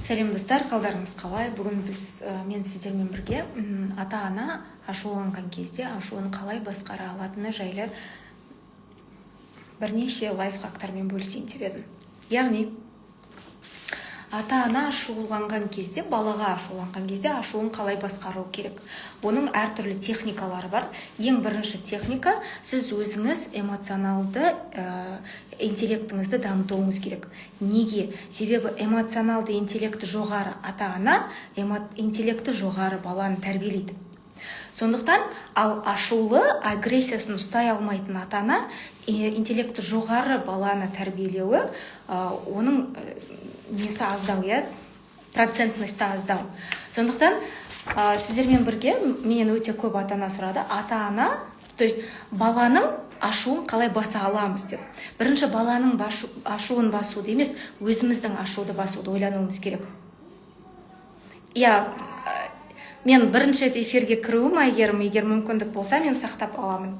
Сәлем достар, қалдарыңыз қалай? Бүгін мен сіздермен бірге ата-ана ашуланған кезде ашуын қалай басқара алатыны жайлы бірнеше лайфхактармен бөлісейін деп едім. Яғни, ата-ана ашуланған кезде, балаға ашуланған кезде ашуын қалай басқару керек? Оның әртүрлі техникалары бар. Ең бірінші техника, сіз өзіңіз эмоционалды интеллектіңізді дамытуыңыз керек. Неге? Себебі эмоционалды интеллекті жоғары ата-ана, интеллекті жоғары баланы тәрбиелейді. Сондықтан, ал ашулы, агрессиясын ұстай алмайтын ата-ана, интеллекті жоғары баланы тәрбиелеуі, оның несі аздау, процентності аздау. Сондықтан, сіздермен бірге менен өте көп ата-ана сұрады. Ата-ана, то есть баланың ашуын қалай баса аламыз деп. Бірінші баланың ашуын басуды емес, өзіміздің ашуды басуды ойлануымыз керек. Мен бірінші эфирге кіруім, егер мүмкіндік болса, мен сақтап аламын.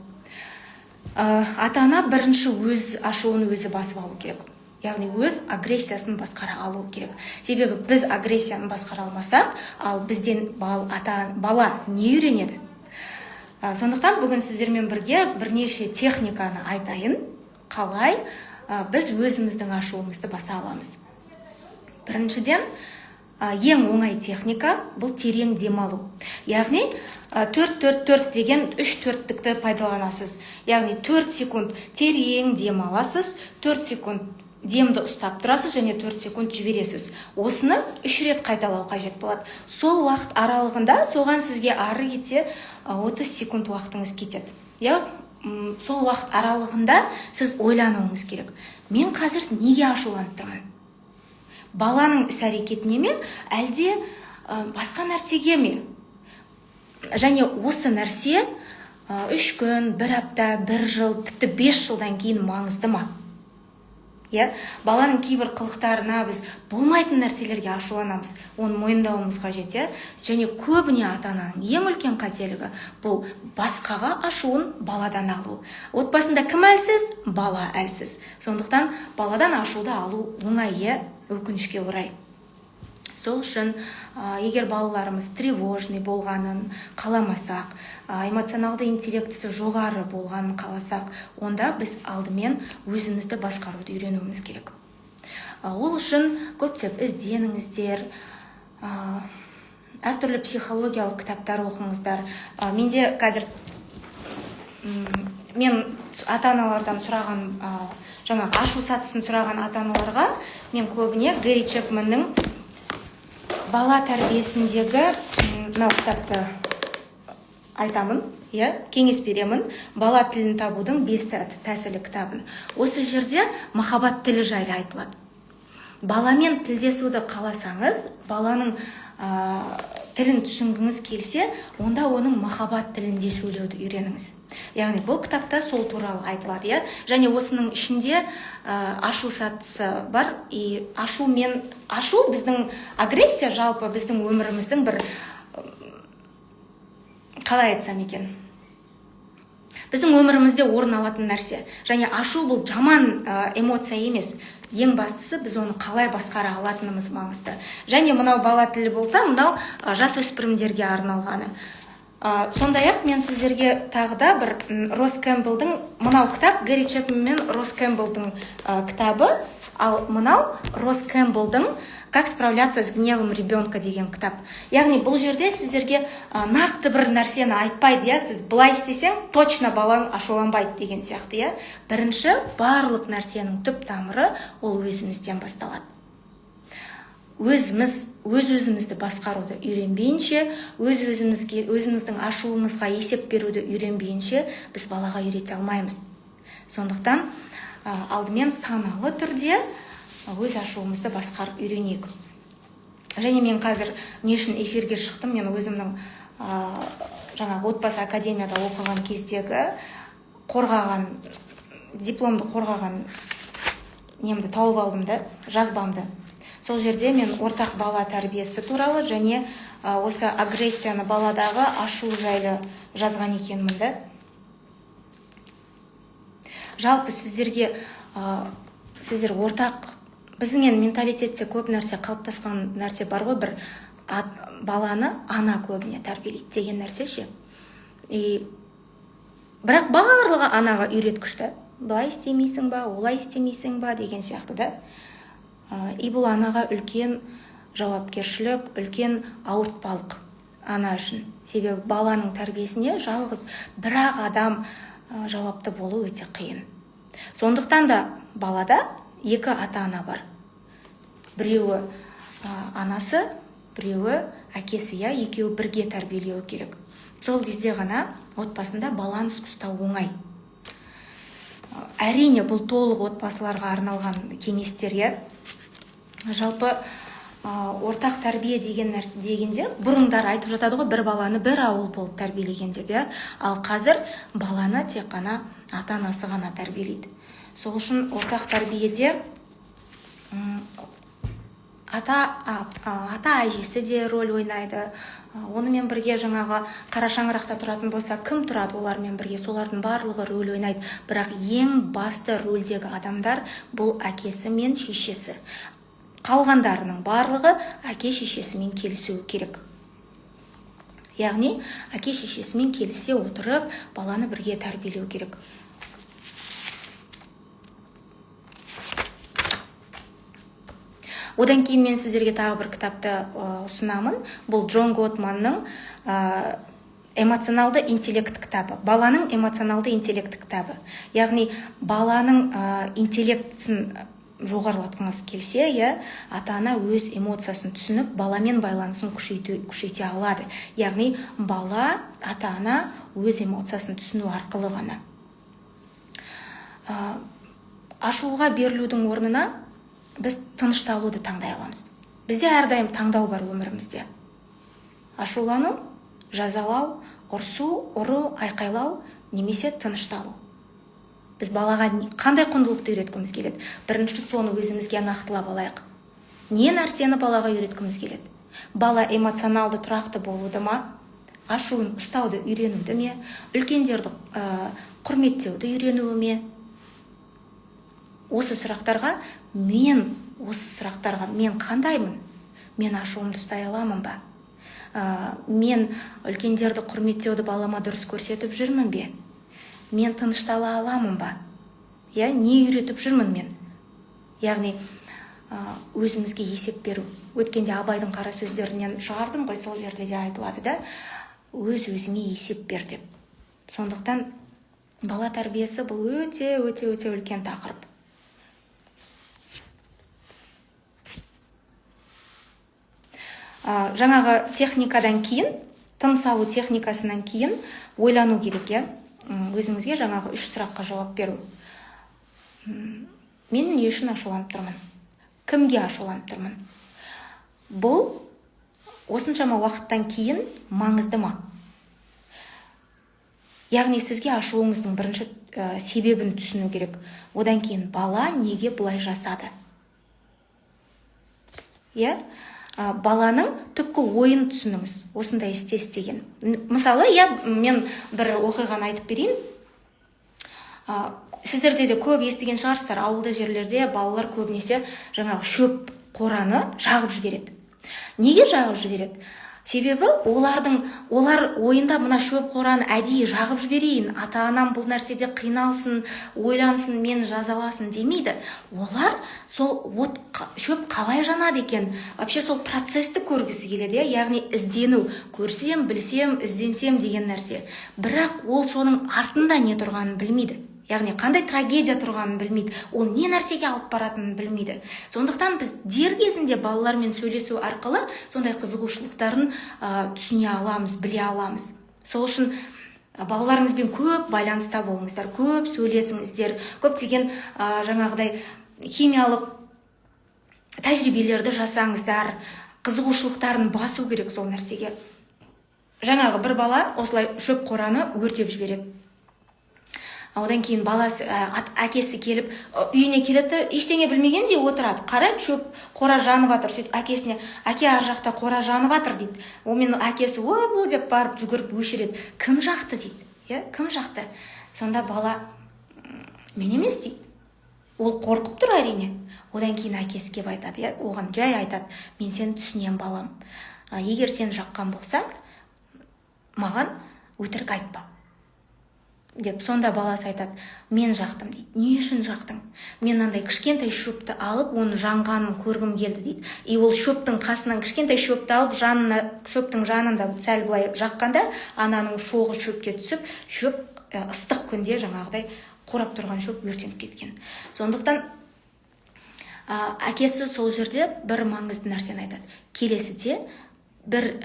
Ата-ана бірінші өз ашуын өзі басып алу керек. Яғни өз агрессиясын басқара алу керек. Себебі біз агрессияны басқара алмасақ, ал бізден бала не үйренеді? Сондықтан бүгін сіздермен бірге бірнеше техниканы айтайын, қалай біз өзіміздің ашуымызды баса аламыз. Біріншіден, ең оңай техника бұл терең демалу. Яғни 4-4-4 деген 3-4-тікті пайдаланасыз. Яғни 4 секунд терең демаласыз, 4 секунд демді ұстап тұрасыз және 4 секунд жібересіз. Осыны 3 рет қайталау қажет болады. Сол уақыт аралығында соған сізге ары кетсе 30 секунд уақытыңыз кетеді. Сол уақыт аралығында сіз ойлануыңыз керек. Мен қазір неге ашуланып тұрмын? Баланың іс-әрекетіне ме, әлде басқа нәрсеге ме? Және осы нәрсе 3 күн, 1 апта, 1 жыл, тіпті 5 жылдан кейін маңызды ма? Баланың кейбір қылықтарына біз болмайтын нәрселерге ашуланамыз. Оны мойындауымыз қажет. Және көбіне ата-ананың ең үлкен қателігі бұл басқаға ашуын баладан алу. Отбасында кім әлсіз? Бала әлсіз. Сондықтан баладан ашуды алу оңай, өкінішке орай. Сол үшін, егер балаларымыз тревожный болғанын қаламасақ, эмоционалды интеллектісі жоғары болғанын қаласақ, онда біз алдымен өзімізді басқаруды үйренуіміз керек. Ол үшін көптеп ізденіңіздер, әртүрлі психологиялық кітаптар оқыңыздар. Менде қазір мен ата-аналардан сұраған, ашу сатысын сұраған ата-аналарға мен көбіне Гэри Чепменнің бала тәрбиесіндегі кітапты айтамын, кеңес беремін. Бала тілін табудың 5 тәсілі кітабын. Осы жерде махаббат тілі жайлы айтылады. Баламен тілдесуді қаласаңыз, баланың тілін түсінгіңіз келсе, онда оның махаббат тілінде сөйлеуді үйреніңіз. Яғни бұл кітапта сол туралы айтылады. Және осының ішінде ашу сатысы бар. Ашу біздің агрессия жалпы біздің өміріміздің бір, қалай айтсам екен, біздің өмірімізде орын алатын нәрсе. Және ашу бұл жаман эмоция емес. Ең бастысы біз оны қалай басқара алатынымыз маңызды. Және мынау бала тілі болса, мынау жасөспірімдерге арналғаны. Сондай-ақ мен сіздерге тағы да бір Росс Кэмпбеллдің, мынау кітап Гэри Чепмен мен Росс Кэмпбеллдің кітабы, ал мынау Росс Кэмпбеллдің «Как справляться с гневом ребенка» деген кітап. Яғни бұл жерде сіздерге нақты бір нәрсені айтпайды, сіз былай істесең, точно балаң ашуланбайды деген сияқты. Бірінші барлық нәрсенің түп тамыры ол өзімізден басталады. Өзімізді басқаруды үйренбейінше, өзіміздің ашуымызға есеп беруді үйренбейінше, біз балаға үйрете алмаймыз. Сондықтан алдымен саналы түрде өз ашуымызды басқарып үйренейік. Және мен қазір не үшін эфирге шықтым, мен өзімнің отбасы академияда оқыған кездегі дипломды қорғаған немді тауып алдым да, жазбамды. Сол жерде мен ортақ бала тәрбиесі туралы және осы агрессияны баладағы ашу жайлы жазған екенмін да. Жалпы сіздер ортақ біздің енді менталитетте көп нәрсе қалыптасқан нәрсе бар ғой, бір баланы ана көбіне тәрбиелейді деген нәрсе ше. Бірақ барлығы анаға үйреткішті. Былай істемейсің ба, олай істемейсің ба деген сияқты да. Бұл анаға үлкен жауапкершілік, үлкен ауыртпалық ана үшін. Себебі баланың тәрбиесіне жалғыз бір-ақ адам жауапты болу өте қиын. Сондықтан да балада екі ата-ана бар. Біреуі анасы, біреуі әкесі, екеуі бірге тәрбиелеу керек. Сол кезде ғана отбасында баланс ұстау оңай. Әрине, бұл толық отбасыларға арналған кеңестер. Жалпы ортақ тәрбие дегенде бұрындар айтып жатады ғой, бір баланы бір ауыл болып тәрбиелеген деп, ал қазір баланы тек қана ата-анасы ғана тәрбиелейді. Сол үшін ортақ тәрбиеде ата-әжесі де рөл ойнайды. Онымен бірге жаңағы қара шаңырақта тұратын болса, кім тұрады олармен бірге? Солардың барлығы рөл ойнайды. Бірақ ең басты рөлдегі адамдар бұл әкесі мен шешесі. Қалғандарының барлығы әке-шешесімен келісуі керек. Яғни әке-шешесімен келісе отырып, баланы бірге тәрбиелеу керек. Одан кейін мен сіздерге тағы бір кітапты ұсынамын. Бұл Джон Готманның эмоционалды интеллект кітабы. Баланың эмоционалды интеллект кітабы. Яғни баланың интеллектісін жоғарылатқыңыз келсе, ата-ана өз эмоциясын түсініп, баламен байланысын күшейте алады. Яғни бала, ата-ана өз эмоциясын түсіну арқылы ғана. Ашуға берілудің орнына біз тынышталуды таңдай аламыз. Бізде әрдайым таңдау бар өмірімізде. Ашулану, жазалау, ұрсу, ұру, айқайлау, немесе тынышталу. Біз балаға қандай құндылықты үйреткіміз келеді? Бірінші соны өзімізге нақтылап алайық. Не нәрсені балаға үйреткіміз келеді? Бала эмоционалды тұрақты болуды ма? Ашуын ұстауды үйренуді ме? Үлкендерді құрметтеуді үйренуі ме? Осы сұрақтарға мен қандаймын? Мен ашуымды ұстай аламын ба? Мен үлкендерді құрметтеуді балама дұрыс көрсетіп жүрмін бе? Мен тыныштала аламын ба? Не үйретіп жүрмін мен? Яғни өзімізге есеп беру. Өткенде Абайдың қара сөздерінен шығардым ғой, сол жерде де айтылады да, өз-өзіңе есеп бер деп. Сондықтан бала тәрбиесі бұл өте үлкен тақырып. Жаңағы техникадан кейін, тыныс алу техникасынан кейін ойлану керек, өзіңізге жаңағы 3 сұраққа жауап беру. Мен не үшін ашуланып тұрмын? Кімге ашуланып тұрмын? Бұл осыншама уақыттан кейін маңызды ма? Яғни сізге ашуыңыздың бірінші себебін түсіну керек. Одан кейін бала неге бұлай жасады? Баланың түпкі ойын түсініңіз, осындай істеген. Мысалы, мен бір оқиғаны айтып берейін. Сіздерде де көп естіген шығарсыздар, ауылды жерлерде балалар көбінесе жаңағы шөп қораны жағып жібереді. Неге жағып жібереді? Себебі олар ойында мына шөп қораны әдейі жағып жіберейін, ата-анам бұл нәрседе қиналсын, ойлансын, мен жазаласын демейді. Олар сол шөп қалай жанады екен, вообще сол процесті көргісі келеді, яғни іздену, көрсем, білсем, ізденсем деген нәрсе. Бірақ ол соның артында не тұрғанын білмейді. Яғни қандай трагедия тұрғанын білмейді, ол не нәрсеге алып баратынын білмейді. Сондықтан біз дер кезінде балалармен сөйлесу арқылы сондай қызығушылықтарын түсіне аламыз, біле аламыз. Сол үшін балаларыңызбен көп байланыста болыңыздар, көп сөйлесіңіздер, көптеген жаңағыдай химиялық тәжірибелерді жасаңыздар, қызығушылықтарын басу керек сол нәрсеге. Жаңағы бір бала осылай шөп қораны өртеп жібереді. Одан кейін баласы, әкесі келіп, үйіне келеді, ештеңе білмегендей отырады. Қарайды, шөп қора жанып жатыр. Сөйтіп әкесіне, әке ар жақта қора жанып жатыр дейді. Омен әкесі бұл деп барып жүгіріп өшіреді. Кім жақты дейді. Кім жақты? Сонда бала, мен емес дейді. Ол қорқып тұр әрине. Одан кейін әкесі келіп айтады, оған жай айтады, мен сені түсінем балам. Егер сен жаққан болсаң, маған өтірік айтпа. Деп, сонда баласы айтады, мен жақтым дейді. Не үшін жақтың? Мен андай кішкентай шөпті алып, оны жанғанын көргім келді дейді. Ол шөптің қасынан кішкентай шөпті алып, шөптің жанында сәл былай жаққанда, ананың шоғы шөпке түсіп, шөп ыстық күнде жаңағыдай қурап тұрған шөп өртеніп кеткен. Сондықтан әкесі сол жерде бір маңызды нәрсені айтады. Келесіде бір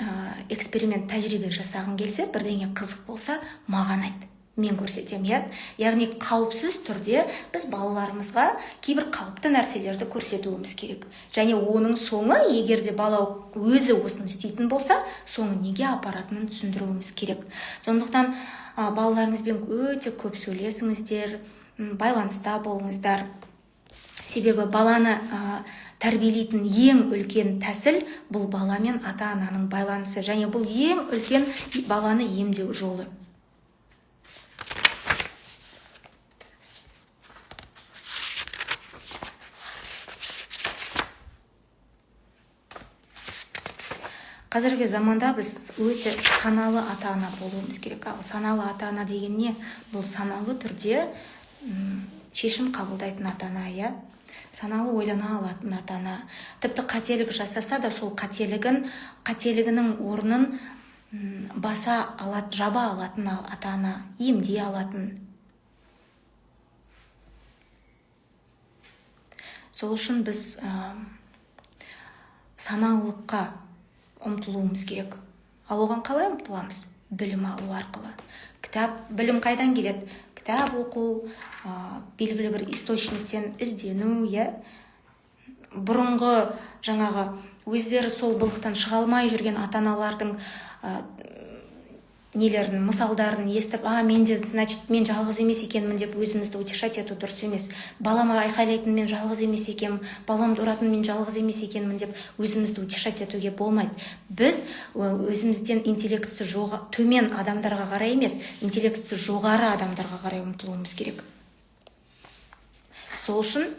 эксперимент тәжірибе жасағың келсе, бірдеңе қызық болса, маған айт, мен көрсетем. Яғни қауіпсіз түрде біз балаларымызға кейбір қауіпті нәрселерді көрсетуіміз керек. Және оның соңы, егер де бала өзі осыны істейтін болса, соңы неге апаратынын түсіндіруіміз керек. Сондықтан балаларыңызбен өте көп сөйлесіңіздер, байланыста болыңыздар. Себебі баланы тәрбиелейтін ең үлкен тәсіл бұл бала мен ата-ананың байланысы, және бұл ең үлкен баланы емдеу жолы. Қазіргі заманда біз өте саналы ата-ана болуымыз керек. Ал саналы ата-ана деген не? Бұл саналы түрде шешім қабылдайтын ата-ана, саналы ойлана алатын ата-ана. Тіпті қателік жасаса да, сол қателігінің орнын жаба алатын ата-ана, емдей алатын. Сол үшін біз саналылыққа ұмтылуымыз керек. Ал оған қалай ұмтыламыз? Білім алу арқылы. Білім қайдан келеді? Кітап оқу, белгілі бір источниктен іздену, бұрынғы жаңағы өздері сол былықтан шыға алмай жүрген ата-аналардың нелерін, мысалдарын естіп, мен жалғыз емес екенмін деп өзімізді утешать ету дұрыс емес. Балама айқайлайтын мен жалғыз емес екенмін, баламды ұратын мен жалғыз емес екенмін деп өзімізді утешать етуге болмайды. Біз өзімізден интеллектісі төмен адамдарға қарай емес, интеллектісі жоғары адамдарға қарай ұмтылуымыз керек. Сол үшін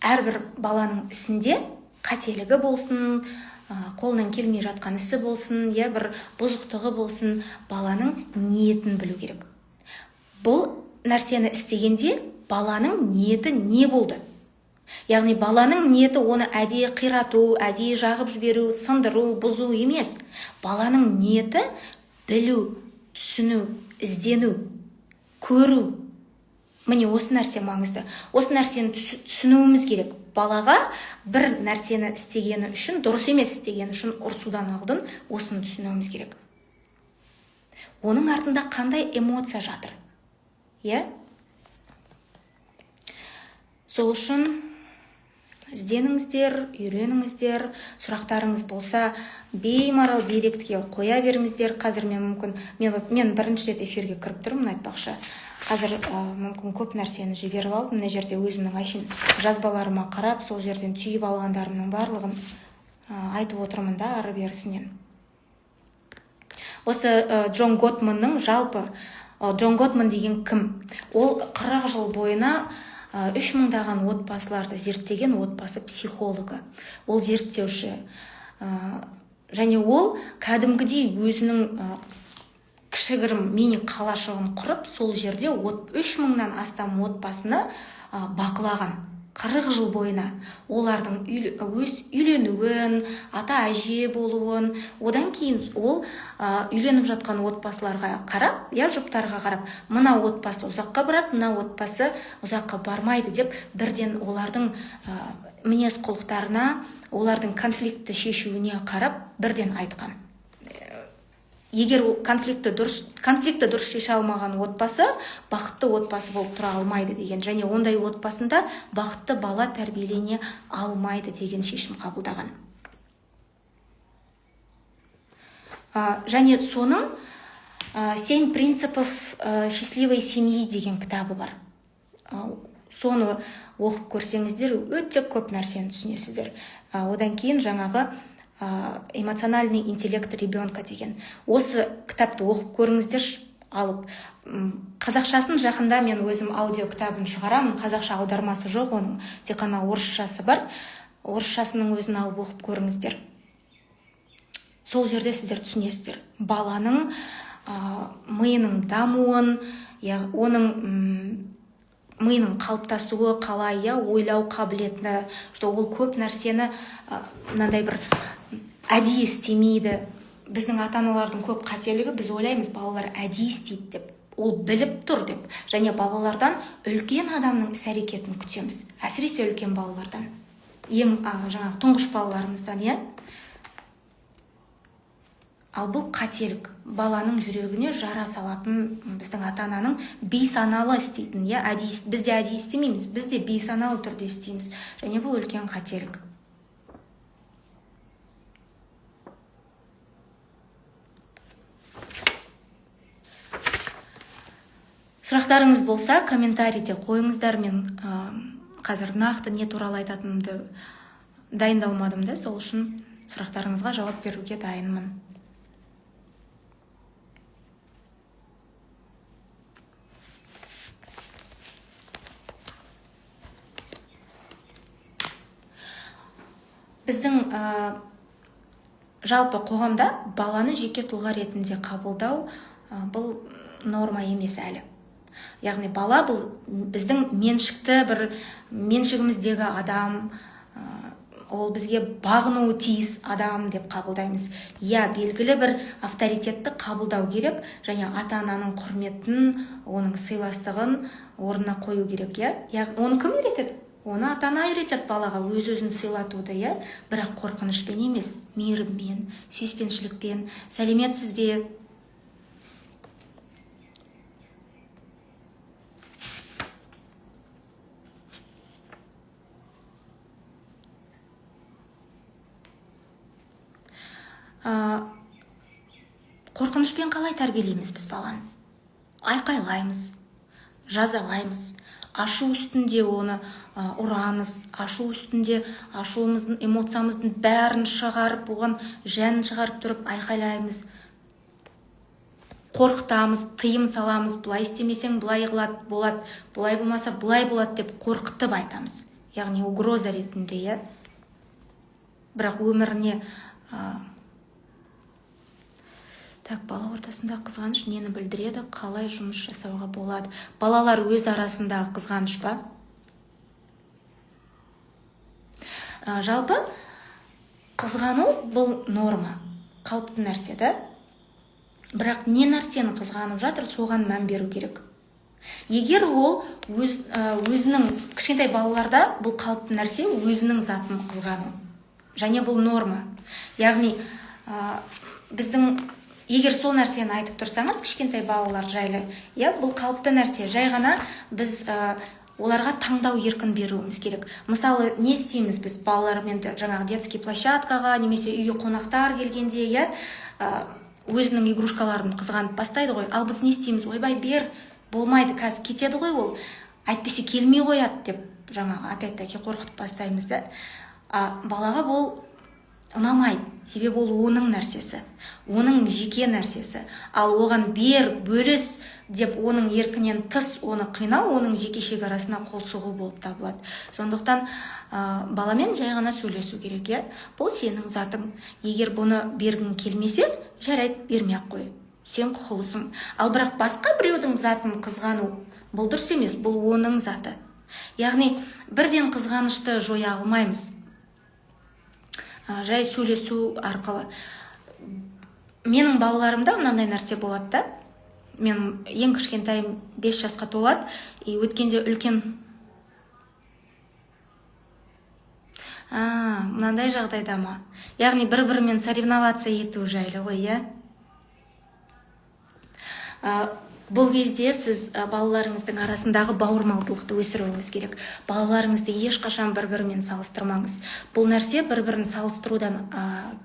әрбір баланың ісінде қателігі болсын, қолынан келмей жатқан ісі болсын, бір бұзықтығы болсын, баланың ниетін білу керек. Бұл нәрсені істегенде баланың ниеті не болды? Яғни баланың ниеті оны әдейі қирату, әдейі жағып жіберу, сындыру, бұзу емес. Баланың ниеті білу, түсіну, іздену, көру. Міне осы нәрсе маңызды. Осы нәрсені түсінуіміз керек. Балаға бір нәрсені істегені үшін, дұрыс емес істегені үшін ұрсудан алдын осыны түсінуіміз керек. Оның артында қандай эмоция жатыр? Сол үшін ізденіңіздер, үйреніңіздер, сұрақтарыңыз болса, беймарал директке қоя беріңіздер. Қазір мен бірінші рет эфирге кіріп тұрмын, айтпақшы. Қазір мүмкін көп нәрсені жіберіп алдым. Мына жерде өзімнің жазбаларыма қарап, сол жерден түйіп алғандарымның барлығын айтып отырмын да, ары берісінен. Осы Джон Готманның Джон Готман деген кім? Ол 40 жыл бойына 3000-даған отбасыларды зерттеген отбасы психологы. Ол зерттеуші. Және ол кәдімгідей өзінің кішігірім мини қалашығын құрып, сол жерде 3000-нан астам отбасыны бақылаған. 40 жыл бойына олардың үйленуін, ата-әже болуын, одан кейін ол үйленіп жатқан отбасыларға қарап, жұптарға қарап, мына отбасы ұзаққа барады, мына отбасы ұзаққа бармайды деп, бірден олардың мінез құлықтарына, олардың конфликтті шешуіне қарап, бірден айтқан. Егер конфликтті дұрыс шеше алмаған отбасы, бақытты отбасы болып тұра алмайды деген, және ондай отбасында бақытты бала тәрбиелене алмайды деген шешім қабылдаған. Және соның 7 принципов счастливой семьи деген кітабы бар. Соны оқып көрсеңіздер, өте көп нәрсені түсінесіздер. Одан кейін жаңағы эмоциональный интеллект ребенка деген. Осы кітапты оқып көріңіздер, алып, қазақшасын жақында мен өзім аудио кітабын шығарамын. Қазақша аудармасы жоқ, оның тек қана орысшасы бар. Орысшасының өзін алып оқып көріңіздер. Сол жерде сіздер түсінесіздер баланың миының дамуын, оның миының қалыптасуы қалай, ойлау қабілеті, что ол көп нәрсені мынандай бір әдейі істемейді. Біздің ата-аналардың көп қателігі, біз ойлаймыз балалар әдейі істейді деп. Ол біліп тұр деп. Және балалардан үлкен адамның іс-әрекетін күтеміз. Әсіресе үлкен балалардан. Ең жаңағы тұңғыш балаларымыздан, Ал бұл қателік. Баланың жүрегіне жара салатын біздің ата-ананың бейсаналы істейтін, біз де әдейі істемейміз, біз де бейсаналы түрде істейміз. Және бұл үлкен қателік. Сұрақтарыңыз болса, комментарийде қойыңыздар. Мен қазір нақты не туралы айтатынымды дайындалмадым да, сол үшін сұрақтарыңызға жауап беруге дайынмын. Біздің жалпы қоғамда баланы жеке тұлға ретінде қабылдау бұл норма емес әлі. Яғни бала бұл біздің меншігіміздегі адам, ол бізге бағынуы тиіс адам деп қабылдаймыз. Белгілі бір авторитетті қабылдау керек, және ата-ананың құрметін, оның сыйластығын орнына қою керек. Оны кім үйретеді? Оны ата-ана үйретеді балаға өз-өзін сыйлатуды, бірақ қорқынышпен емес, мейіріммен, сүйіспеншілікпен. Сәлеметсіз бе? Қорқынышпен қалай тәрбиелейміз біз баланы? Айқайлаймыз, жазалаймыз, ашу үстінде оны ұрамыз, ашу үстінде ашуымыздың, эмоциямыздың бәрін шығарып, оған жәнін шығарып тұрып айқайлаймыз, қорқытамыз, тыйым саламыз, бұлай істемесең бұлай болады, бұлай болмаса бұлай болады деп қорқытып айтамыз. Яғни угроза ретінде, бірақ өміріне бала ортасында қызғаныш нені білдіреді, қалай жұмыс жасауға болады? Балалар өз арасындағы қызғаныш па? Жалпы қызғану бұл норма, қалыпты нәрсе, бірақ не нәрсені қызғанып жатыр, соған мән беру керек. Егер ол өзінің кішкентай балаларда бұл қалыпты нәрсе өзінің затын қызғану, және бұл норма. Яғни егер сол нәрсені айтып тұрсаңыз, кішкентай балалар жайлы, бұл қалыпты нәрсе, жай ғана біз оларға таңдау еркін беруіміз керек. Мысалы, не істейміз біз балалармен жаңағы детский площадкаға, немесе үйге қонақтар келгенде, өзінің игрушкаларын қызғанып бастайды ғой. Ал біз не істейміз? Ойбай, бер, болмайды, қазір кетеді ғой ол. Әйтпесе келмей қояды деп, жаңағы опять-таки қорқытып бастаймыз да. Балаға бұл ұнамайды, себебі ол оның нәрсесі, оның жеке нәрсесі. Ал оған бер, бөліс деп оның еркінен тыс оны қинау, оның жеке шекарасына қол сұғу болып табылады. Сондықтан баламен жай ғана сөйлесу керек, бұл сенің затың. Егер бұны бергің келмесе, жарайды, бермей-ақ қой, сен құқылысың. Ал бірақ басқа біреудің затын қызғану, бұл дұрыс емес, бұл оның заты. Яғни бірден қызғанышты жоя алмаймыз. Жай сөйлесу арқылы. Менің балаларымда мынандай нәрсе болады да. Мен ең кішкентайым 5 жасқа толады, өткенде үлкен мынандай жағдайда ма? Яғни бір-бірімен соревноваться ету жайлы ғой, Бұл кезде сіз балаларыңыздың арасындағы бауырмалдылықты өсіруіңіз керек. Балаларыңызды ешқашан бір-бірімен салыстырмаңыз. Бұл нәрсе бір-бірін салыстырудан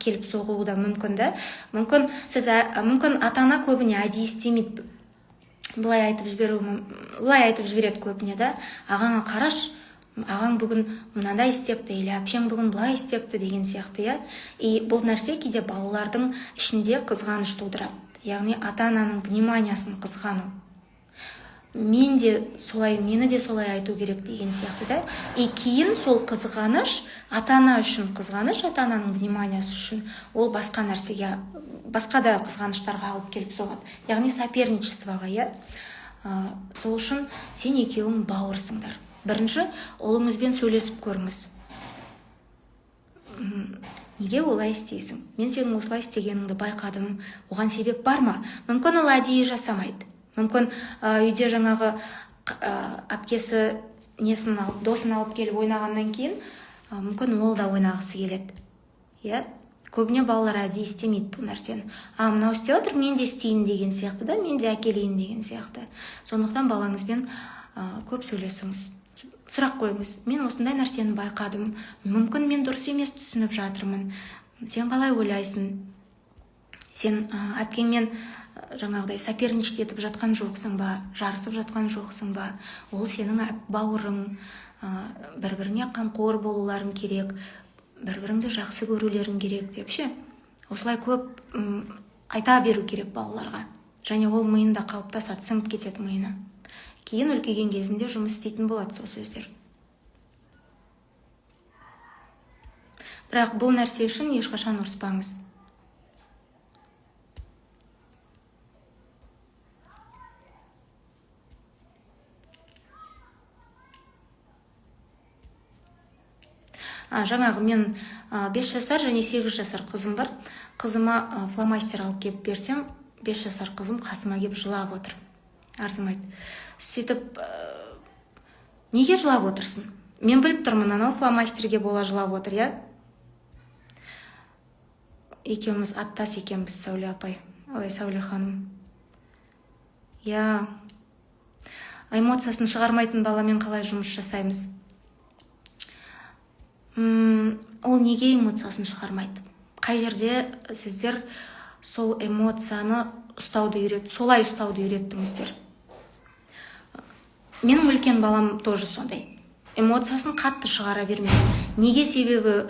келіп соғуы да мүмкін да. Мүмкін ата-ана көбіне әдейі істемейді. Бұлай айтып жібереді көбіне да. Ағаңа қараш, ағаң бүгін мынандай істепті, или әпшең бүгін бұлай істепті деген сияқты, И бұл нәрсе кейде балалардың ішінде қызғаныш тудырады. яғни ата-ананың вниманиясын қызғану. Мені де солай айту керек деген сияқты да. И кейін сол қызғаныш, ата-ана үшін қызғаныш, ата-ананың вниманиясы үшін, ол басқа нәрсеге, басқа да қызғаныштарға алып келіп соғады. Яғни соперничествоға, иә. Сол үшін сен екеуің бауырсыңдар. Бірінші, ұлыңызбен сөйлесіп көріңіз. Неге олай істейсің? Мен сенің осылай істегеніңді байқадым. Оған себеп бар ма? Мүмкін ол әдейі жасамайды. Мүмкін үйде жаңағы әпкесі досын алып келіп ойнағаннан кейін, мүмкін ол да ойнағысы келеді. Иә? Көбіне балалар әдейі істемейді бұл нәрсені. Мынау істеп отыр, мен де істейін деген сияқты да, мен де әкелейін деген сияқты. Сондықтан балаңызбен көп сөйлесіңіз. Сұрақ қойыңыз. Мен осындай нәрсені байқадым. Мүмкін мен дұрыс емес түсініп жатырмын. Сен қалай ойлайсың? Сен әпкеңмен жаңағыдай соперничать етіп жатқан жоқсың ба, жарысып жатқан жоқсың ба? Ол сенің бауырың, бір-біріне қамқор болуларың керек, бір-біріңді жақсы көрулерің керек деп ше. Осылай көп айта беру керек балаларға. Және ол миында қалыптасады, сіңіп кетеді миына. Кейін үлкейген кезінде жұмыс істейтін болады сол сөздер. Бірақ бұл нәрсе үшін ешқашан ұрыспаңыз. Жаңағы мен 5 жасар және 8 жасар қызым бар. Қызыма фломастер алып кеп берсем, 5 жасар қызым қасыма кеп жылап отыр. Арзымайды. Сөйтіп, неге жылап отырсың? Мен біліп тұрмын, анау фломастерге бола жылап отыр, я? Екеуміз аттас екенбіз, Сәуле апай. Ой, Сәуле ханым. Я, эмоциясын шығармайтын баламен қалай жұмыс жасаймыз? Ол неге эмоциясын шығармайды? Қай жерде сіздер сол эмоцияны солай ұстауды үйреттіңіздер? Менің үлкен балам тоже сондай. Эмоциясын қатты шығара бермейді. Неге? Себебі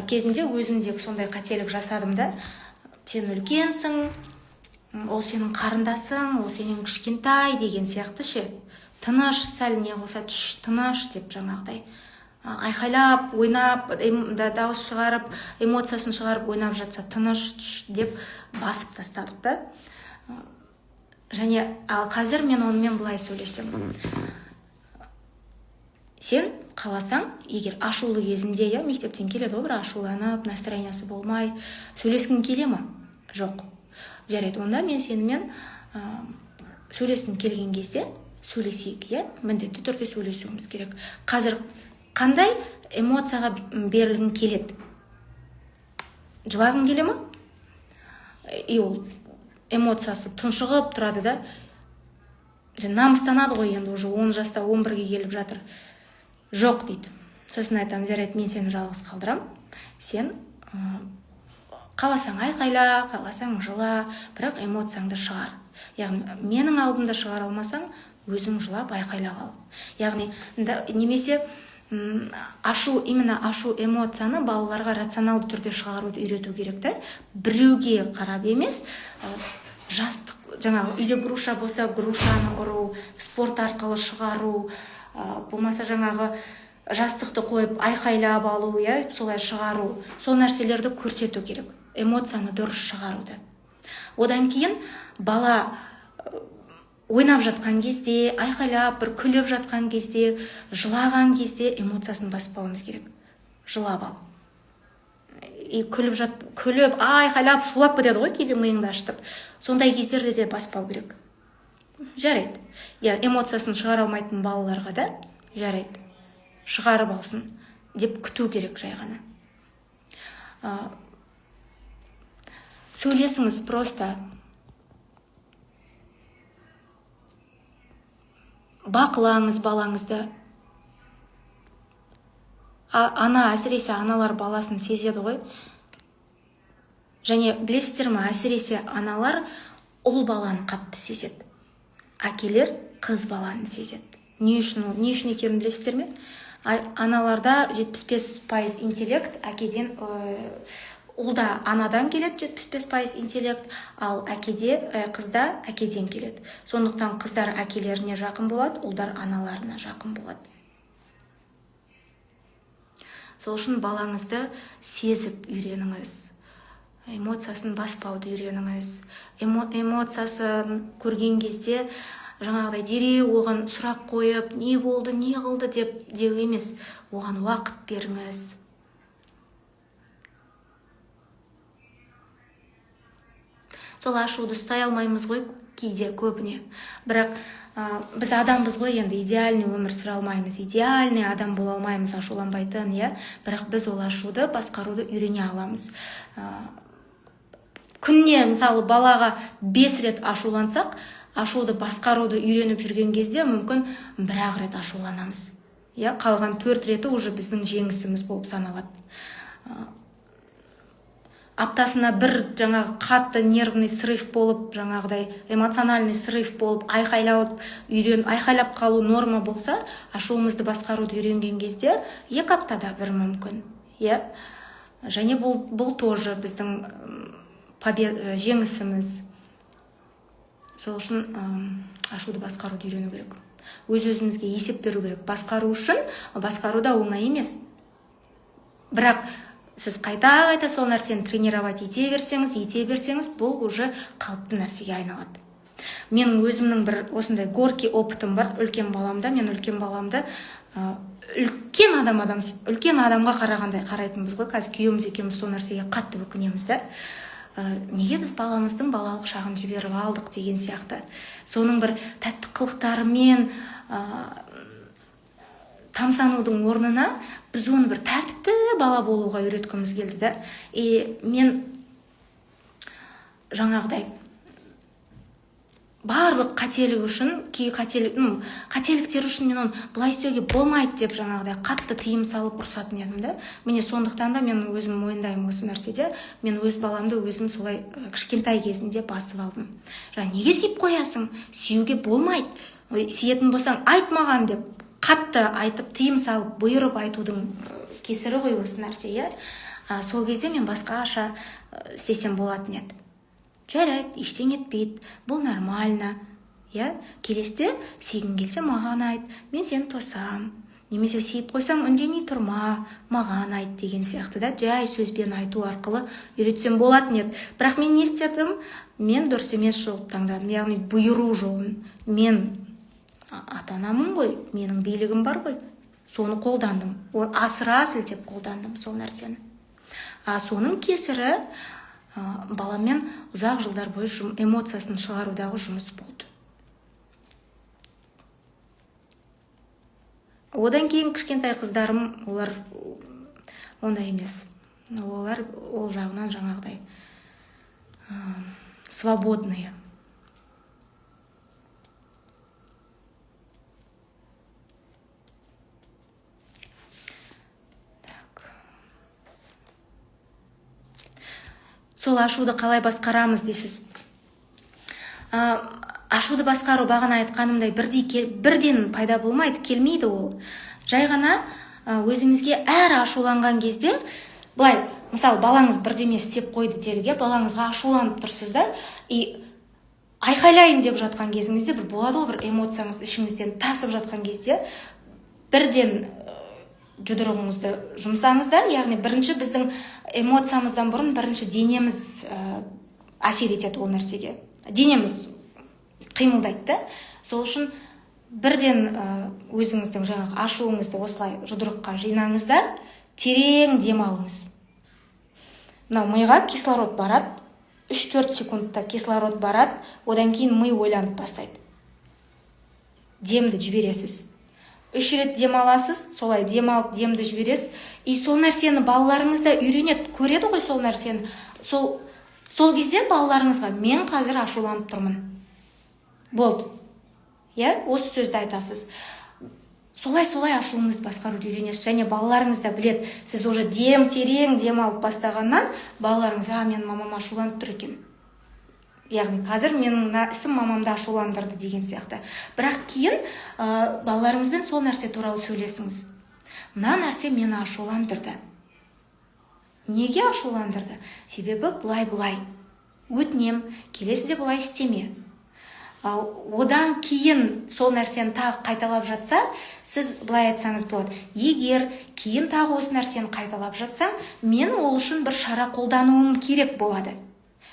кезінде өзімде сондай қателік жасадым да. Сен үлкенсің, ол сенің қарындасың, ол сенің кішкентай деген сияқты ше. Тыныш, сәл не қылса тыныш деп жаңағыдай. Айқайлап, ойнап, дауыс шығарып, эмоциясын шығарып ойнап жатса тыныш деп басып тастадық та. Және ал қазір мен онымен былай сөйлесем. Сен қаласаң, егер ашулы кезінде, я мектептен келеді, бір ашуланып, настроениясы болмай, сөйлескің келе ме? Жоқ. Жарайды, онда мен сенімен сөйлескім келген кезде сөйлесейік, я? Міндетті түрде сөйлесуіміз керек. Қазір қандай эмоцияға берілгің келеді? Жылағың келе ме? И ол эмоциясы тұншығып тұрады да. Намыстанады ғой енді, уже 10 жаста 11-ге келіп жатыр. Жоқ дейді. Сосын айтам, жарайды, мен сені жалғыз қалдырам. Сен қаласаң айқайла, қаласаң жыла, бірақ эмоцияңды шығар. Яғни, менің алдымда шығара алмасаң, өзің жылап айқайла қал. Яғни, немесе именно ашу эмоцияны балаларға рационалды түрде шығаруды үйрету керек та. Біреуге қарап емес, жастық, жаңағы үйде груша болса, грушаны ұру, спорт арқылы шығару, болмаса жаңағы жастықты қойып айқайлап алу, солай шығару. Сол нәрселерді көрсету керек. Эмоцияны дұрыс шығаруды. Одан кейін бала ойнап жатқан кезде, айқайлап, бір күліп жатқан кезде, жылаған кезде эмоциясын баспауымыз керек. Жылап ал. И күліп, айқайлап, шулап кетеді ғой, кейде миыңды ашытып. Сондай кездерде де баспау керек. Жарайды. Эмоциясын шығара алмайтын балаларға да жарайды. Шығарып алсын деп күту керек жай ғана. Сөйлесіңіз просто. Бақылаңыз балаңызды. Әсіресе аналар баласын сезеді ғой. Және білесіздер ме, әсіресе аналар ұл баланы қатты сезеді. Әкелер қыз баланы сезеді. Не үшін екенін білесіздер ме? Аналарда 75% интеллект, әкеден Ұлда анадан келеді 75% интеллект, ал қызда әкеден келеді. Сондықтан қыздар әкелеріне жақын болады, ұлдар аналарына жақын болады. Сол үшін балаңызды сезіп үйреніңіз. Эмоциясын баспауды үйреніңіз. Эмоциясын көрген кезде жаңағыдай дереу оған сұрақ қойып, не болды, не қылды деп деу емес, оған уақыт беріңіз. Сол ашуды ұстай алмаймыз ғой кейде көбіне. Бірақ біз адамбыз ғой, енді идеальный өмір сүре алмаймыз, идеальный адам бола алмаймыз ашуланбайтын, бірақ біз ол ашуды басқаруды үйрене аламыз. Күнне мысалы балаға 5 рет ашулансақ, ашуды басқаруды үйреніп жүрген кезде мүмкін 1 рет ашуланамыз. Қалған 4 реті уже біздің жеңісіміз болып саналады. Аптасына бір жаңағы қатты нервный срыв болып, жаңағыдай эмоциональный срыв болып, айқайлап қалу норма болса, ашуымызды басқаруды үйренген кезде 2 аптада бір мүмкін. Және бұл тоже біздің жеңісіміз. Сол үшін ашуды басқаруды үйрену керек. Өз-өзімізге есеп беру керек. Басқару үшін, басқаруда оңай емес. Бірақ сіз қайта сол нәрсені тренировать ете берсеңіз, бұл уже қалыпты нәрсеге айналады. Менің өзімнің бір осындай горький опытым бар. Үлкен баламды үлкен адамға қарағандай қарайтынбыз ғой. Қазір күйеуіміз екеуміз сол нәрсеге қатты өкінеміз да. Неге біз баламыздың балалық шағын жіберіп алдық деген сияқты. Соның бір тәтті қылықтарымен тамсанудың орнына біз оны бір тәртіпті бала болуға үйреткіміз келді да. Мен жаңағыдай барлық қателік үшін, қателіктер үшін мен оны бұлай істеуге болмайды деп жаңағыдай қатты тыйым салып ұрсатын едім да. Міне сондықтан да мен өзім мойындаймын осы нәрседе. Мен өз баламды өзім солай кішкентай кезінде басып алдым. Неге сүйіп қоясың? Сүюге болмайды. Сүйетін болсаң айт маған деп қатты айтып, тыйым салып, бұйырып айтудың кесірі ғой осы нәрсе, Сол кезде мен басқаша істесем болатын еді. Жарайды, ештеңе етпейді, бұл нормально. Келесте сүйгің келсе маған айт, мен сені тосам. Немесе сүйіп қойсаң үндемей тұрма, маған айт деген сияқты да. Жай сөзбен айту арқылы үйретсем болатын еді. Бірақ мен не істедім? Мен дұрыс емес жол таңдадым, яғни бұйыру жолын. Мен ата-анамын ғой, менің билігім бар ғой. Соны қолдандым. Асыра сілтеп қолдандым сол нәрсені. Соның кесірі баламен ұзақ жылдар бойы эмоциясын шығарудағы жұмыс болды. Одан кейін кішкентай қыздарым, олар ондай емес. Олар ол жағынан жаңағыдай свободные. Сол ашуды қалай басқарамыз дейсіз. Ашуды басқару бағана айтқанымдай бірден пайда болмайды, келмейді ол. Жай ғана өзіңізге әр ашуланған кезде, былай, мысалы, балаңыз бірдеме істеп қойды деліге, балаңызға ашуланып тұрсыз да, айқайлайын деп жатқан кезіңізде бір болады ғой, бір эмоцияңыз ішіңізден тасып жатқан кезде, бірден жұдырығыңызды жұмсаңыз да, яғни бірінші біздің эмоциямыздан бұрын бірінші денеміз әсер етеді ол нәрсеге. Денеміз қимылдайды да. Сол үшін бірден өзіңіздің жаңағы ашуыңызды осылай жұдырыққа жинаңыз да, терең дем алыңыз. Миға кислород барады, 3-4 секундта кислород барады, одан кейін ми ойланып бастайды. Демді жібересіз. 3 рет дем аласыз, солай дем алып демді жібересіз. Сол нәрсені балаларыңыз да үйренеді, көреді ғой сол нәрсені. Сол кезде балаларыңызға мен қазір ашуланып тұрмын. Болды. Осы сөзді айтасыз. Солай ашуыңызды басқаруды үйренесіз. Және балаларыңыз да біледі, сіз уже терең дем алып бастағаннан балаларыңыз, мен мамам ашуланып тұр екен. Яғни қазір менің ісім мамамды ашуландырды деген сияқты. Бірақ кейін балаларыңызбен сол нәрсе туралы сөйлесіңіз. Мына нәрсе мені ашуландырды. Неге ашуландырды? Себебі былай. Өтінем, келесіде былай істеме. Одан кейін сол нәрсені тағы қайталап жатса, сіз былай айтсаңыз болады. Егер кейін тағы осы нәрсені қайталап жатсаң, мен ол үшін бір шара қолдануым керек болады.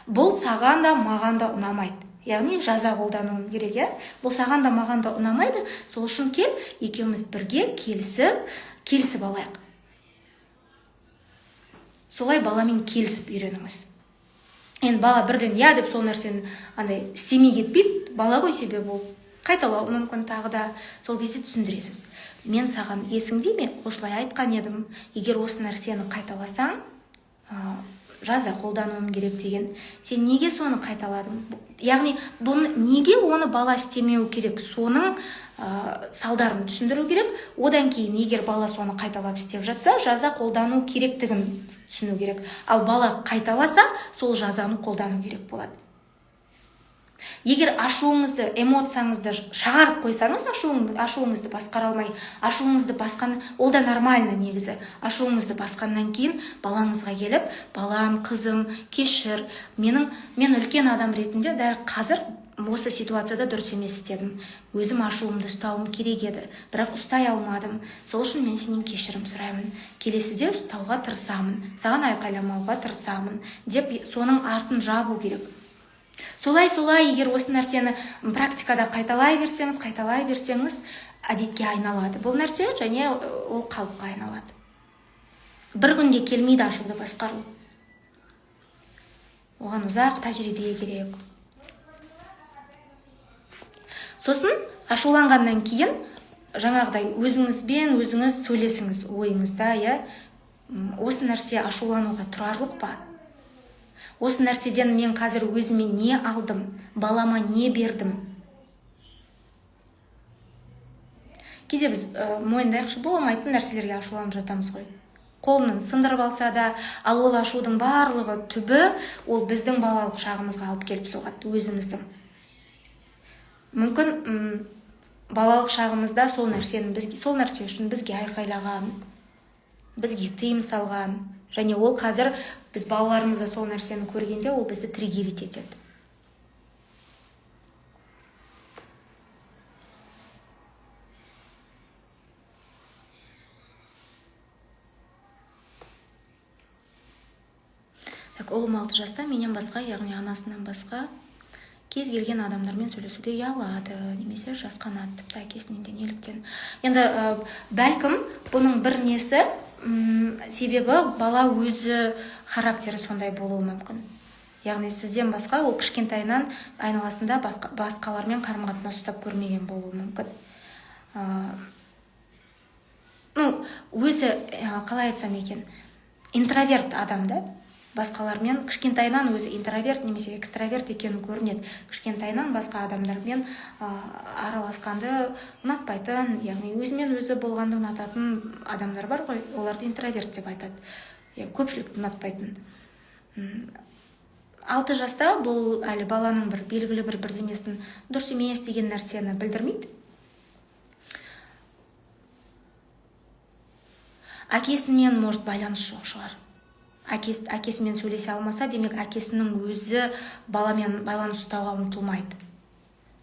Бұл саған да маған да ұнамайды. Яғни жаза қолдануым керек, бұл саған да маған да ұнамайды. Сол үшін кел, екеуміз бірге келісіп алайық. Солай баламен келісіп үйреніңіз. Енді бала бірден деп сол нәрсені істемей кетпейді. Бала ғой, себебі ол қайталау мүмкін тағы да. Сол кезде түсіндіресіз. Мен саған есіңде ме? Осылай айтқан едім. Егер осы нәрсені қайталасаң, жаза қолдануым керек деген. Сен неге соны қайталадың? Яғни, неге оны бала істемеу керек? Соның салдарын түсіндіру керек. Одан кейін, егер бала соны қайталап істеп жатса, жаза қолдану керектігін түсіну керек. Ал бала қайталаса, сол жазаны қолдану керек болады. Егер ашуыңызды, эмоцияңызды шығарып қойсаңыз, ашуыңызды басқара алмай, ашуыңызды басқан, ол да нормально негізі. Ашуыңызды басқаннан кейін балаңызға келіп, балам, қызым, кешір, мен үлкен адам ретінде дәл қазір осы ситуацияда дұрыс емес істедім. Өзім ашуымды ұстауым керек еді, бірақ ұстай алмадым. Сол үшін мен сенен кешірім сұраймын. Келесіде ұстауға тырысамын, саған айқайламауға тырысамын деп соның артын жабу керек. Солай, егер осы нәрсені практикада қайталай берсеңіз, әдетке айналады. Бұл нәрсе және ол қалыпқа айналады. Бір күнде келмейді ашуды басқару. Оған ұзақ тәжірибе керек. Сосын ашуланғаннан кейін жаңағыдай өзіңіз сөйлесіңіз ойыңызда, осы нәрсе ашулануға тұрарлық па? Осы нәрседен мен қазір өзіме не алдым, балама не бердім? Кейде біз мойындайықшы, болмайтын нәрселерге ашуланып жатамыз ғой. Қолынан сындырып алса да, ал ол ашудың барлығы түбі ол біздің балалық шағымызға алып келіп соғады, өзіміздің. Мүмкін балалық шағымызда сол нәрсе үшін бізге айқайлаған, бізге тыйым салған, және ол қазір біз балаларымызда сол нәрсені көргенде ол бізді триггерить етеді. Ұлым 6 жаста, менен басқа, яғни анасынан басқа кез келген адамдармен сөйлесуге ұялады, немесе жасқанады, тіпті әкесінен де неліктен. Енді бәлкім бұның бір несі, себебі бала өзі характері сондай болуы мүмкін. Яғни сізден басқа ол кішкентайынан айналасында басқалармен қарым-қатынас ұстап көрмеген болуы мүмкін. Өзі қалай айтсам екен, интроверт адамда, басқалармен кішкентайынан өзі интроверт немесе экстраверт екені көрінеді. Кішкентайынан басқа адамдармен араласқанды ұнатпайтын, яғни өзімен өзі болғанды ұнататын адамдар бар ғой, оларды интроверт деп айтады. Көпшілікті ұнатпайтын. 6 жаста бұл әлі баланың белгілі бір бірдемесін дұрыс емес деген нәрсені білдірмейді. Әкесімен может байланыс жоқ шығар. Әкесімен сөйлесе алмаса, демек әкесінің өзі баламен байланыс ұстауға ұмтылмайды.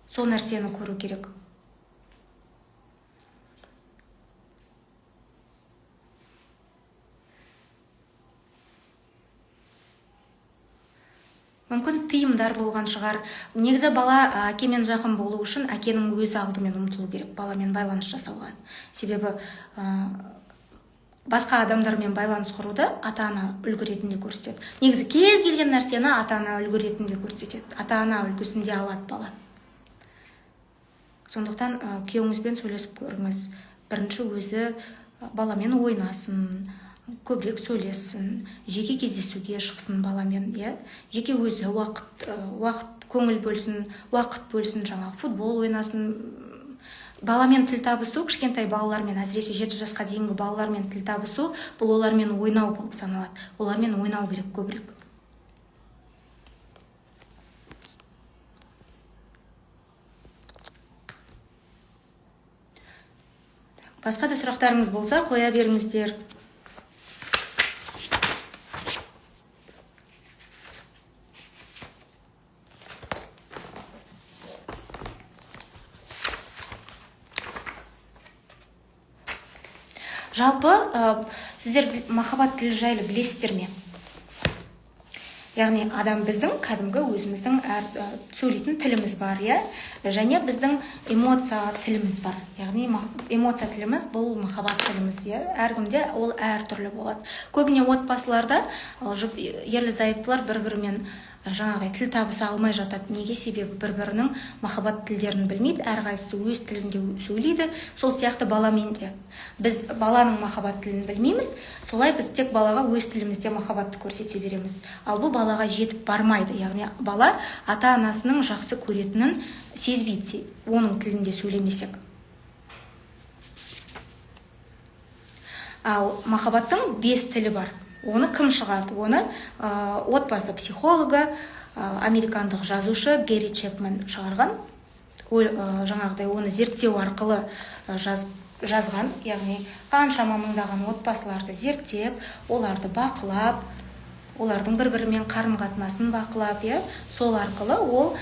Сол нәрсені көру керек. Мүмкін тыйымдар болған шығар. Негізі бала әкемен жақын болу үшін әкенің өзі алдымен ұмтылу керек, баламен байланыс жасауға. Себебі басқа адамдармен байланыс құруды ата-ана үлгі ретінде көрсетеді. Негізі кез келген нәрсені ата-ана үлгі ретінде көрсетеді. Ата-ана үлгісінде алады бала. Сондықтан күйеуіңізбен сөйлесіп көріңіз. Бірінші өзі баламен ойнасын, көбірек сөйлессін, жеке кездесуге шықсын баламен, жеке өзі уақыт көңіл бөлсін, уақыт бөлсін, футбол ойнасын. Баламен тіл табысу, кішкентай балалармен, әсіресе 7 жасқа дейінгі балалармен тіл табысу, бұл олармен ойнау болып саналады. Олармен ойнау керек көбірек. Басқа да сұрақтарыңыз болса, қоя беріңіздер. Жалпы сіздер махаббат тілі жайлы білесіздер ме? Яғни адам біздің кәдімгі өзіміздің сөйлейтін тіліміз бар, иә? Және біздің эмоция тіліміз бар. Яғни эмоция тіліміз бұл махаббат тіліміз, иә? Әркімде ол әртүрлі болады. Көбіне отбасыларда ерлі-зайыптылар бір-бірімен жаңағыдай тіл табыса алмай жатады. Неге? Себебі бір-бірінің махаббат тілдерін білмейді, әрқайсысы өз тілінде сөйлейді. Сол сияқты баламен де. Біз баланың махаббат тілін білмейміз, солай біз тек балаға өз тілімізде махаббатты көрсете береміз. Ал бұл балаға жетіп бармайды. Яғни бала ата-анасының жақсы көретінін сезбейді, оның тілінде сөйлемесек. Ал махаббаттың 5 тілі бар. Оны кім шығарды? Оны отбасы психологы, американдық жазушы Гэри Чепмен шығарған. Жаңағыдай оны зерттеу арқылы жазған. Яғни қаншама мыңдаған отбасыларды зерттеп, оларды бақылап, олардың бір-бірімен қарым-қатынасын бақылап, сол арқылы ол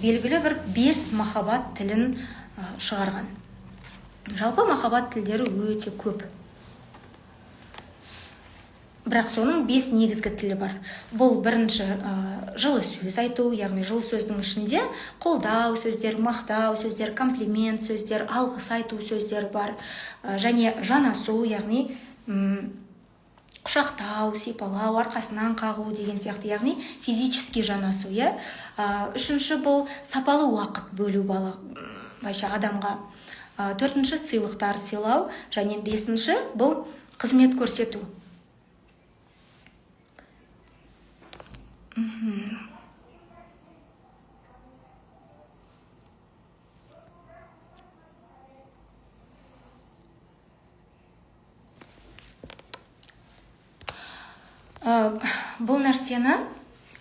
белгілі бір 5 махаббат тілін шығарған. Жалпы махаббат тілдері өте көп. Бірақ соның 5 негізгі тілі бар. Бұл бірінші жылы сөз айту, яғни жылы сөздің ішінде қолдау сөздер, мақтау сөздер, комплимент сөздер, алғыс айту сөздер бар. Және жанасу, яғни құшақтау, сипалау, арқасынан қағу деген сияқты, яғни физически жанасу, иә? Үшінші бұл сапалы уақыт бөлу адамға. Төртінші сыйлықтар сыйлау, және 5-ші бұл қызмет көрсету. Бұл нәрсені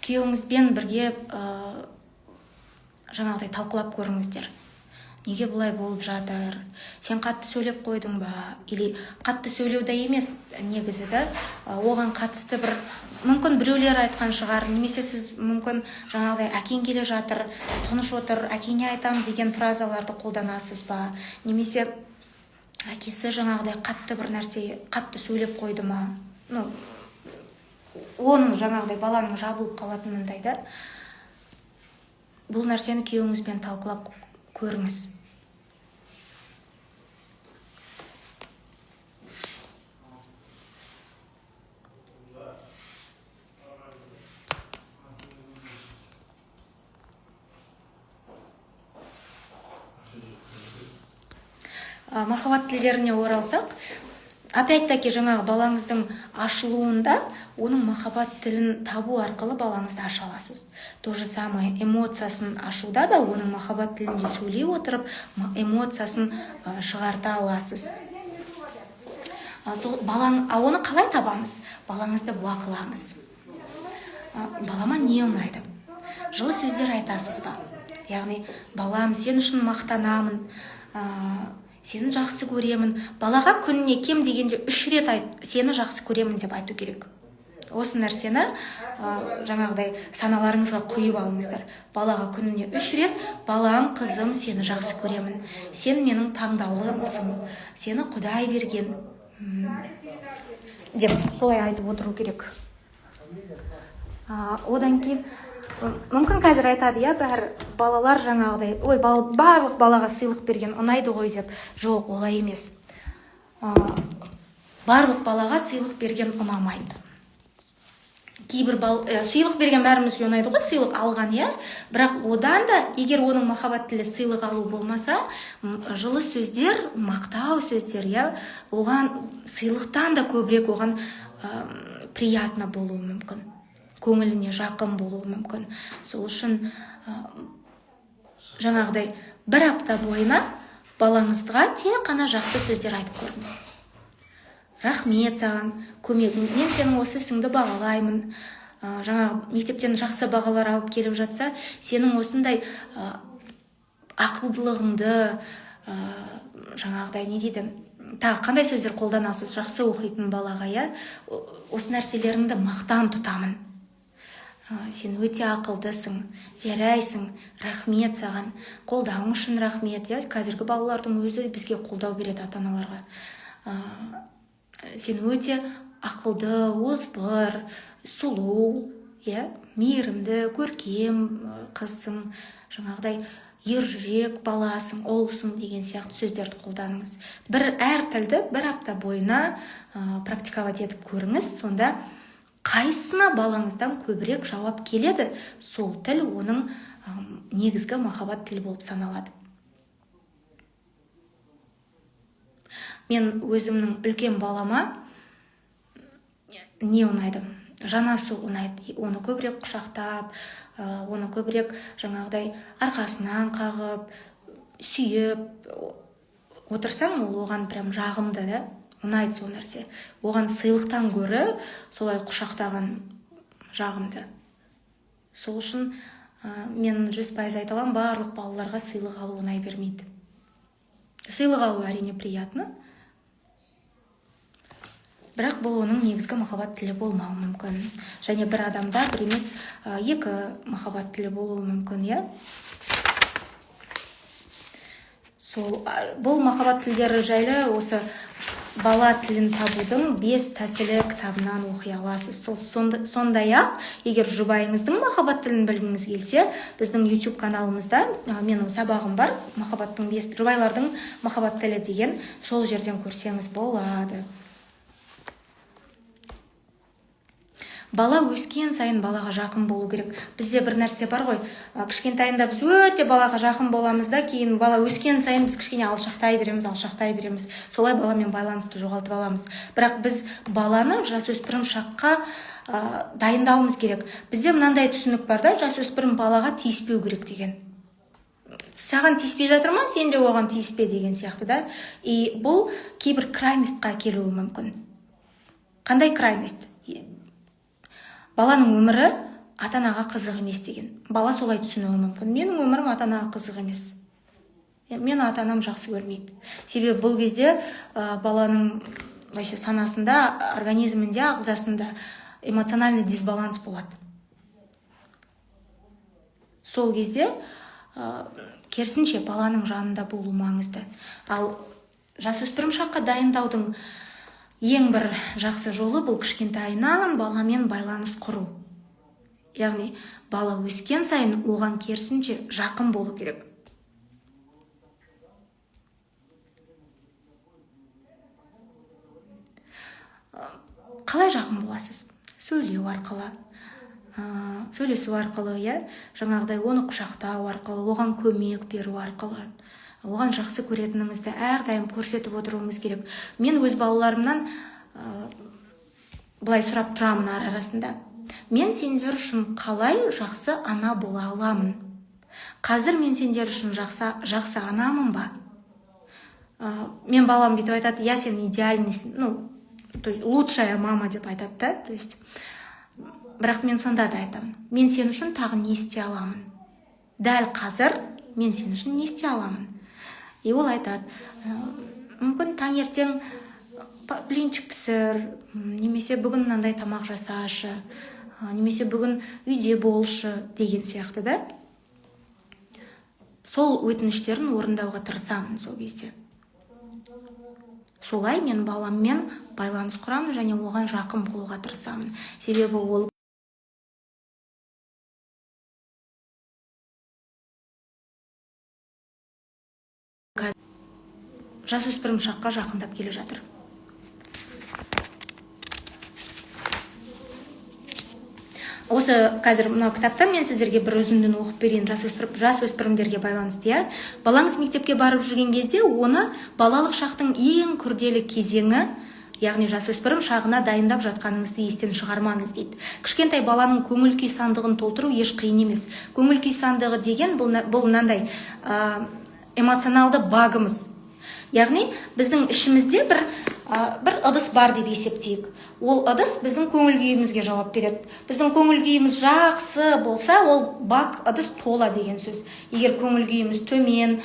күйеуіңізбен бірге жаңағыдай талқылап көріңіздер. Неге бұлай болып жатыр? Сен қатты сөйлеп қойдың ба? Или қатты сөйлеуді емес, негізі де оған қатысты бір мүмкін біреулер айтқан шығар, немесе сіз мүмкін жаңағыдай әкең келе жатыр, тыныш отыр, әкеңе айтам деген фразаларды қолданасыз ба? Немесе әкесі жаңағыдай қатты бір нәрсе, қатты сөйлеп қойды ма? Оның жаңағыдай баланың жабылып қалатынындай да. Бұл нәрсені күйеуіңізбен талқылап көріңіз. Махаббат тілдеріне оралсақ, опять-таки жаңағы балаңыздың ашылуында оның махаббат тілін табу арқылы балаңызды аша аласыз. То же самое эмоциясын ашуда да оның махаббат тілінде сөйлей отырып, эмоциясын шығарта аласыз. Оны қалай табамыз? Балаңызды бақылаңыз. Балама не ұнайды? Жылы сөздер айтасыз ба? Яғни, балам, сен үшін мақтанамын, сені жақсы көремін. Балаға күніне кем дегенде 3 рет сені жақсы көремін деп айту керек. Осы нәрсені жаңағыдай саналарыңызға құйып алыңыздар. Балаға күніне 3 рет, балам, қызым, сені жақсы көремін. Сен менің таңдаулымсың. Сені Құдай берген. Деп солай айтып отыру керек. Одан кейін мүмкін қазір айтады, бәрі балалар жаңағыдай, барлық балаға сыйлық берген ұнайды ғой деп. Жоқ, олай емес. Барлық балаға сыйлық берген ұнамайды. Кейбір сыйлық берген бәрімізге ұнайды ғой, сыйлық алған, бірақ одан да, егер оның махаббат тілі сыйлық алу болмаса, жылы сөздер, мақтау сөздер, оған сыйлықтан да көбірек оған приятно болуы мүмкін. Көңіліне жақын болуы мүмкін. Сол үшін жаңағыдай 1 апта бойына балаңызға тек қана жақсы сөздер айтып көріңіз. Рахмет саған, көмегің, мен сенің осы ісіңді бағалаймын. Жаңағы мектептен жақсы бағалар алып келіп жатса, сенің осындай ақылдылығыңды, жаңағыдай не дейді, тағы қандай сөздер қолданасыз жақсы оқитын балаға, осы нәрселеріңді мақтан тұтамын. Сен өте ақылдысың, жарайсың, рахмет саған, қолдауың үшін рахмет. Қазіргі балалардың өзі бізге қолдау береді ата-аналарға. сен өте ақылды, озбыр, сұлу, мейірімді, көркем қызсың, жаңағыдай ержүрек баласың, ұлсың деген сияқты сөздерді қолданыңыз. Әр тілді бір апта бойына практиковать етіп көріңіз, сонда қайсына балаңыздан көбірек жауап келеді, сол тіл оның негізгі махаббат тілі болып саналады. Мен өзімнің үлкен балама не ұнайды? Жанасу ұнайды. Оны көбірек құшақтап, оны көбірек жаңағыдай арқасынан қағып, сүйіп отырсаң, ол оған прям жағымды, да? Ұнайды сол нәрсе. Оған сыйлықтан гөрі солай құшақтаған жағымды. Сол үшін мен 100% айта аламын, барлық балаларға сыйлық алу ұнай бермейді. Сыйлық алу әрине приятно, бірақ бұл оның негізгі махаббат тілі болмауы мүмкін. Және бір адамда бір емес екі махаббат тілі болуы мүмкін, бұл махаббат тілдері жайлы осы бала тілін табудың 5 тәсілі кітабынан оқи аласыз. Сондай-ақ, егер жұбайыңыздың махаббат тілін білгіңіз келсе, біздің YouTube каналымызда менің сабағым бар, жұбайлардың махаббат тілі деген, сол жерден көрсеңіз болады. Бала өскен сайын балаға жақын болу керек. Бізде бір нәрсе бар ғой, кішкентайында біз өте балаға жақын боламыз да, кейін бала өскен сайын біз кішкене алшақтай береміз. Солай баламен байланысты жоғалтып аламыз. Бірақ біз баланы жасөспірім шаққа дайындауымыз керек. Бізде мынандай түсінік бар да, жасөспірім балаға тиіспеу керек деген. Саған тиіспей жатыр ма, сен де оған тиіспе деген сияқты да. И бұл кейбір крайностьқа келуі мүмкін. Қандай крайность? Баланың өмірі ата-анаға қызық емес деген. Бала солай түсінуі мүмкін. Менің өмірім ата-анаға қызық емес. Мен ата-анам жақсы көрмейді. Себебі бұл кезде баланың санасында, организмінде, ағзасында эмоциональный дисбаланс болады. Сол кезде керісінше баланың жанында болу маңызды. Ал жасөспірім шаққа дайындаудың ең бір жақсы жолы бұл кішкентайынан баламен байланыс құру. Яғни бала өскен сайын оған керісінше жақын болу керек. Қалай жақын боласыз? Сөйлеу арқылы, сөйлесу арқылы, жаңағыдай оны құшақтау арқылы, оған көмек беру арқылы. Оған жақсы көретініңізді әрдайым көрсетіп отыруыңыз керек. Мен өз балаларымнан былай сұрап тұрамын арасында. Мен сендер үшін қалай жақсы ана бола аламын? Қазір мен сендер үшін жақсы анамын ба? Мен балам бүйтіп айтады, сен идеальныйсың, лучшая мама деп айтады да. То есть, бірақ мен сонда да айтамын. Мен сен үшін тағы не істей аламын? Дәл қазір мен сен үшін не істей аламын? И ол айтады, мүмкін таңертең блинчик пісір, немесе бүгін мынандай тамақ жасашы, немесе бүгін үйде болшы деген сияқты да. Сол өтініштерін орындауға тырысамын сол кезде. Солай мен баламмен байланыс құрамын және оған жақын болуға тырысамын. Себебі ол жасөспірім шаққа жақындап келе жатыр. Осы қазір мына кітаптан мен сіздерге бір үзіндіні оқып берейін, жасөспірімдерге байланысты. Балаңыз мектепке барып жүрген кезде оны балалық шақтың ең күрделі кезеңі, яғни жасөспірім шағына дайындап жатқаныңызды естен шығармаңыз дейді. Кішкентай баланың көңіл күй сандығын толтыру еш қиын емес. Көңіл күй сандығы деген бұл мынандай эмоционалды багымыз. Яғни біздің ішімізде бір ыдыс бар деп есептейік. Ол ыдыс біздің көңіл күйімізге жауап береді. Біздің көңіл күйіміз жақсы болса, ол баг ыдыс тола деген сөз. Егер көңіл күйіміз төмен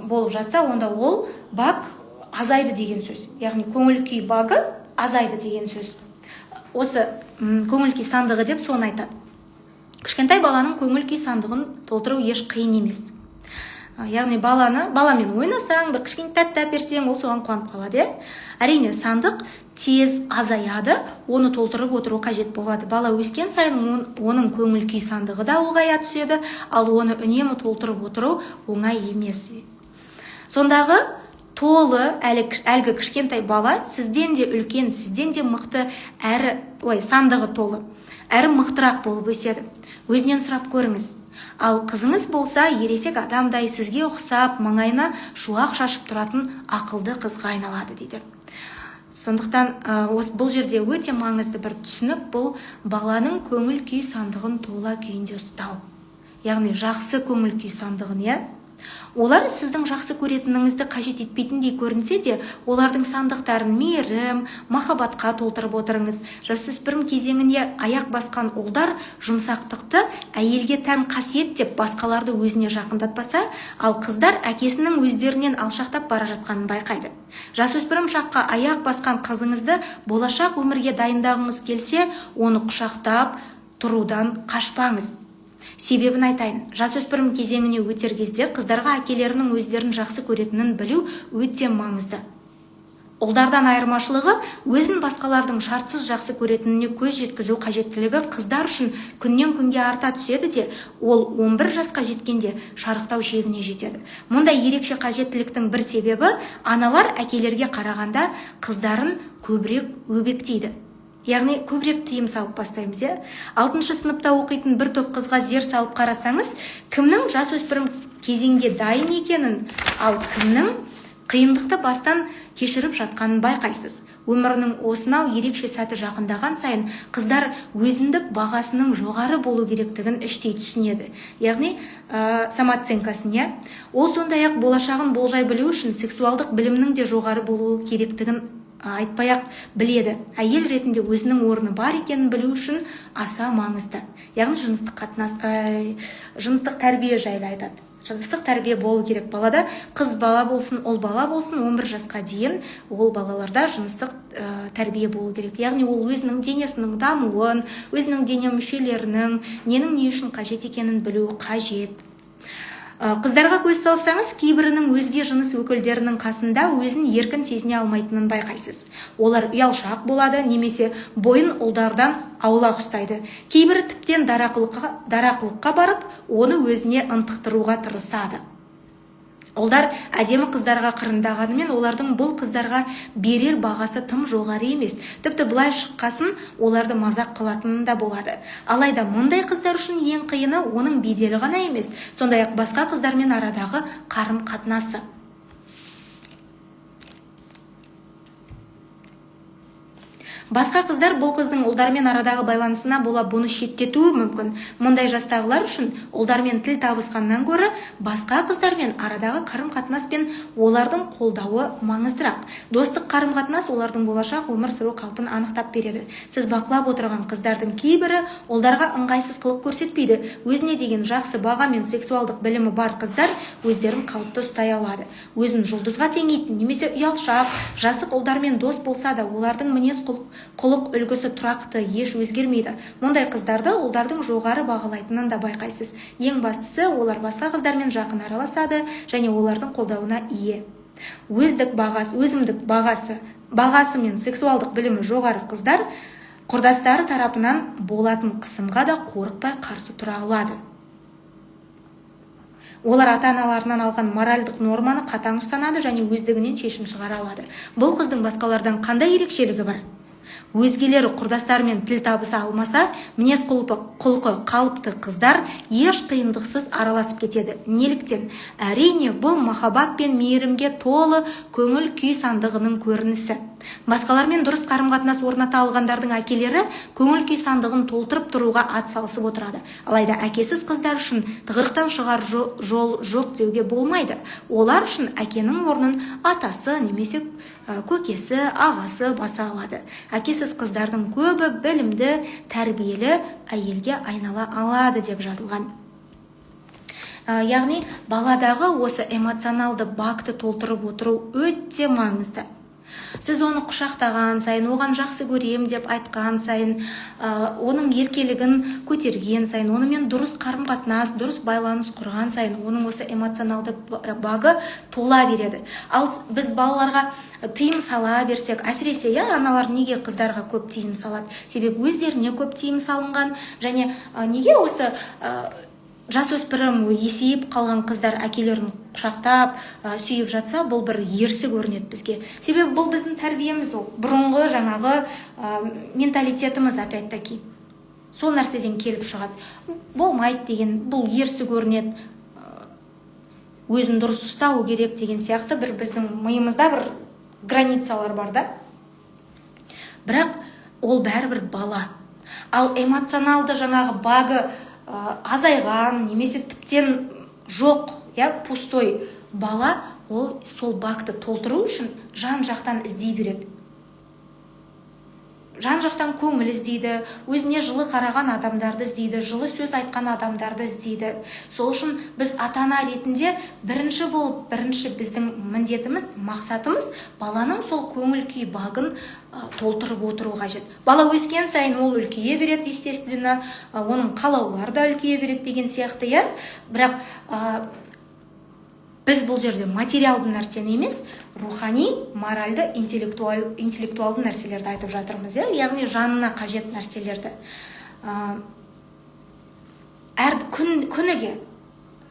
болып жатса, онда ол баг азайды деген сөз. Яғни көңіл күй багы азайды деген сөз. Осы көңіл күй сандығы деп соны айтады. Кішкентай баланың көңіл күй сандығын толтыру еш қиын емес. Яғни баламен ойнасаң, бір кішкене тәтті берсең, ол соған қуанып қалады. Әрине сандық тез азаяды, оны толтырып отыру қажет болады. Бала өскен сайын оның көңіл күй сандығы да ұлғая түседі, ал оны үнемі толтырып отыру оңай емес. Сондағы толы әлгі кішкентай бала сізден де үлкен, сізден де мықты, сандығы толы, әрі мықтырақ болып өседі. Өзінен сұрап көріңіз. Ал қызыңыз болса, ересек адамдай сізге ұқсап, маңайына шуақ шашып тұратын ақылды қызға айналады дейді. Сондықтан бұл жерде өте маңызды бір түсінік, бұл баланың көңіл күй сандығын тола күйінде ұстау. Яғни жақсы көңіл күй сандығын, Олар сіздің жақсы көретініңізді қажет етпейтіндей көрінсе де, олардың сандықтарын мейірім, махаббатқа толтырып отырыңыз. Жасөспірім кезеңіне аяқ басқан ұлдар жұмсақтықты әйелге тән қасиет деп басқаларды өзіне жақындатпаса, ал қыздар әкесінің өздерінен алшақтап бара жатқанын байқайды. Жасөспірім шаққа аяқ басқан қызыңызды болашақ өмірге дайындағыңыз келсе, оны құшақтап тұрудан қашпаңыз. Себебін айтайын, жасөспірім кезеңіне өтер кезде қыздарға әкелерінің өздерін жақсы көретінін білу өте маңызды. Ұлдардан айырмашылығы, өзін басқалардың шартсыз жақсы көретініне көз жеткізу қажеттілігі қыздар үшін күннен күнге арта түседі де, ол 11 жасқа жеткенде шарықтау шегіне жетеді. Мұндай ерекше қажеттіліктің бір себебі, аналар әкелерге қарағанда қыздарын көбірек өбектейді. Яғни көбірек тыйым салып бастаймыз. 6-шы сыныпта оқитын бір топ қызға зер салып қарасаңыз, кімнің жасөспірім кезеңге дайын екенін, ал кімнің қиындықты бастан кешіріп жатқанын байқайсыз. Өмірінің осынау ерекше сәті жақындаған сайын қыздар өзіндік бағасының жоғары болу керектігін іштей түсінеді. Яғни самооценкасын, ол сондай-ақ болашағын болжай білу үшін сексуалдық білімнің де жоғары болуы керектігін айтпай-ақ біледі. Әйел ретінде өзінің орны бар екенін білу үшін аса маңызды. Яғни жыныстық тәрбие жайлы айтады. Жыныстық тәрбие болу керек балада. Қыз бала болсын, ұл бала болсын, 11 жасқа дейін ол балаларда жыныстық тәрбие болу керек. Яғни ол өзінің денесінің дамуын, өзінің дене мүшелерінің ненің не үшін қажет екенін білу қажет. Қыздарға көз салсаңыз, кейбірінің өзге жыныс өкілдерінің қасында өзін еркін сезіне алмайтынын байқайсыз. Олар ұялшақ болады, немесе бойын ұлдардан аулақ ұстайды. Кейбірі тіптен дарақылыққа барып, оны өзіне ынтықтыруға тырысады. Ұлдар әдемі қыздарға қырындағанымен, олардың бұл қыздарға берер бағасы тым жоғары емес. Тіпті бұлай шыққасын, оларды мазақ қылатыны да болады. Алайда мұндай қыздар үшін ең қиыны оның беделі ғана емес, сондай-ақ басқа қыздармен арадағы қарым-қатынасы. Басқа қыздар бұл қыздың ұлдармен арадағы байланысына бола бұны шеттетуі мүмкін. Мұндай жастағылар үшін ұлдармен тіл табысқаннан көрі басқа қыздармен арадағы қарым-қатынас пен олардың қолдауы маңыздырақ. Достық қарым-қатынас олардың болашақ өмір сүру қалпын анықтап береді. Сіз бақылап отырған қыздардың кейбірі ұлдарға ыңғайсыз қылық көрсетпейді. Өзіне деген жақсы баға мен сексуалдық білімі бар қыздар өздерін қалыпты ұстай алады. Өзін жұлдызға теңейтін немесе ұялшақ, жасық ұлдармен дос болса да, олардың мінез құлық үлгісі тұрақты, еш өзгермейді. Мұндай қыздарды ұлдардың жоғары бағалайтынын да байқайсыз. Ең бастысы, олар басқа қыздармен жақын араласады және олардың қолдауына ие. Өзімдік бағасы мен сексуалдық білімі жоғары қыздар құрдастары тарапынан болатын қысымға да қорықпай қарсы тұра алады. Олар ата-аналарынан алған моральдық норманы қатаң ұстанады және өздігінен шешім шығара алады. Бұл қыздың басқалардан қандай ерекшелігі бар? Өзгелері құрдастарымен тіл табыса алмаса, мінез құлқы қалыпты қыздар еш қиындықсыз араласып кетеді. Неліктен? Әрине, бұл махаббат пен мейірімге толы көңіл күй сандығының көрінісі. Басқалармен дұрыс қарым-қатынас орната алғандардың әкелері көңіл күй сандығын толтырып тұруға атсалысып отырады. Алайда әкесіз қыздар үшін тығырықтан шығар жол жоқ деуге болмайды. Олар үшін әкенің орнын атасы немесе көкесі, ағасы баса алады. Әкесіз қыздардың көбі білімді, тәрбиелі әйелге айнала алады деп жазылған. Яғни баладағы осы эмоционалды бакты толтырып отыру өте маңызды. Сіз оны құшақтаған сайын, оған жақсы көрем деп айтқан сайын, оның еркелігін көтерген сайын, онымен дұрыс қарым-қатынас, дұрыс байланыс құрған сайын, оның осы эмоционалды багы тола береді. Ал біз балаларға тыйым сала берсек, әсіресе аналар неге қыздарға көп тыйым салады? Себебі өздеріне көп тыйым салынған, және неге осы жасөспірім есейіп қалған қыздар әкелерін құшақтап сүйіп жатса, бұл бір ерсі көрінеді бізге. Себебі бұл біздің тәрбиеміз, ол бұрынғы жаңағы менталитетіміз, опять-таки сол нәрседен келіп шығады. Болмайды деген, бұл ерсі көрінеді, өзін дұрыс ұстау керек деген сияқты бір біздің миымызда бір границалар бар да. Бірақ ол бәрібір бала. Ал эмоционалды жаңағы багы азайған, немесе тіптен жоқ, пустой бала, ол сол бакты толтыру үшін жан-жақтан іздей береді. Жан-жақтан көңіл іздейді, өзіне жылы қараған адамдарды іздейді, жылы сөз айтқан адамдарды іздейді. Сол үшін біз ата-ана ретінде бірінші біздің міндетіміз, мақсатымыз баланың сол көңіл күй багын толтырып отыру қажет. Бала өскен сайын ол үлкейе береді, естественно, оның қалаулары да үлкейе береді деген сияқты, бірақ біз бұл жерде материалды нәрсені емес, рухани, моральды, интеллектуалды нәрселерді айтып жатырмыз, яғни жанына қажет нәрселерді. Әр күніге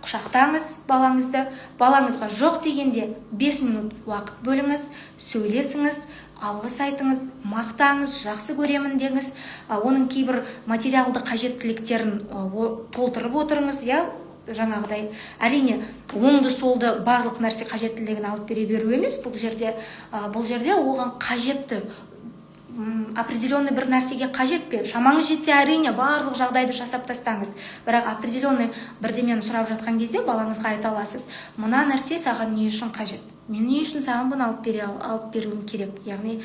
құшақтаңыз балаңызды, балаңызға жоқ дегенде 5 минут уақыт бөліңіз, сөйлесіңіз, алғыс айтыңыз, мақтаңыз, жақсы көремін деңіз, оның кейбір материалды қажеттіліктерін толтырып отырыңыз, жаңағыдай. Әрине, оңды солды барлық нәрсе қажеттілігін алып бере беру емес, бұл жерде оған қажетті определенный бір нәрсеге қажет пе? Шамаңыз жетсе, әрине барлық жағдайды жасап тастаңыз. Бірақ определенный бірдемені сұрап жатқан кезде балаңызға айта аласыз. Мына нәрсе саған не үшін қажет? Мен не үшін саған бұны алып беруім керек? Яғни,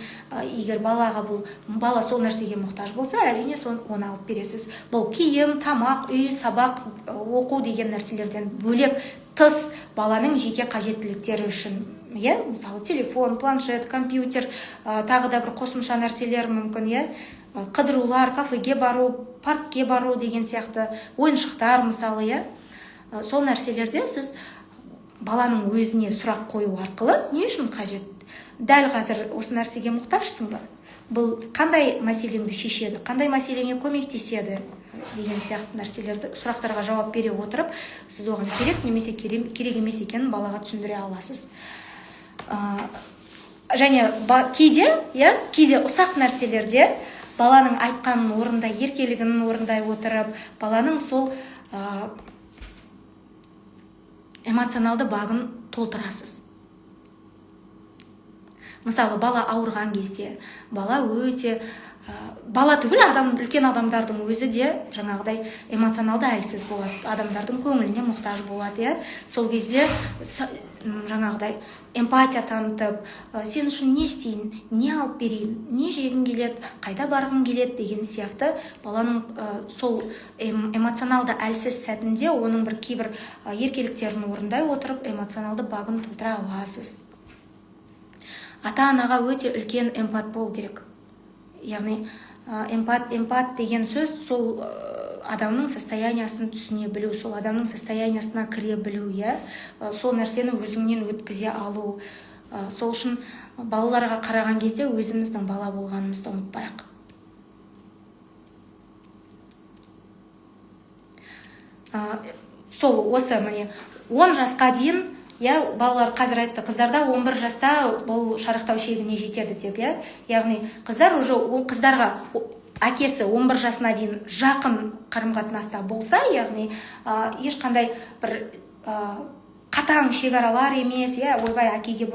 егер бала сол нәрсеге мұқтаж болса, әрине оны алып бересіз. Бұл киім, тамақ, үй, сабақ, оқу деген нәрселерден бөлек, тыс баланың жеке қажеттіліктері үшін. Мысалы, телефон, планшет, компьютер, тағы да бір қосымша нәрселер мүмкін, қыдырулар, кафеге бару, паркке бару деген сияқты, ойыншықтар мысалы, сол нәрселерде сіз баланың өзіне сұрақ қою арқылы не үшін қажет? Дәл қазір осы нәрсеге мұқтажсың ба? Бұл қандай мәселеңді шешеді, қандай мәселеңе көмектеседі деген сияқты нәрселерді, сұрақтарға жауап бере отырып, сіз оған керек немесе керек емес екенін балаға түсіндіре аласыз. Және кейде ұсақ нәрселерде баланың айтқанын орындай, еркелігін орындай отырып, баланың сол эмоционалды багын толтырасыз. Мысалы, бала ауырған кезде, бала түгіл, үлкен адамдардың өзі де жаңағыдай эмоционалды әлсіз болады, адамдардың көңіліне мұқтаж болады, сол кезде жаңағыдай эмпатия танытып, сен үшін не істейін, не алып берейін, не жегің келеді, қайда барғың келеді деген сияқты баланың сол эмоционалды әлсіз сәтінде оның бір кейбір еркеліктерін орындай отырып эмоционалды багын толтыра аласыз. Ата-анаға өте үлкен эмпат болу керек. Яғни эмпат деген сөз сол адамның состояниясын түсіне білу, сол адамның состояниясына кіре білу, сол нәрсені өзіңнен өткізе алу. Сол үшін балаларға қараған кезде өзіміздің бала болғанымызды ұмытпайық. Сол осы 10 жасқа дейін, балалар қазір айтты, қыздарда 11 жаста бұл шарықтау шегіне жетеді деп, яғни қыздарға әкесі 11 жасына дейін жақын қарым-қатынаста болса, яғни ешқандай бір қатаң шекаралар емес, ойбай әкеге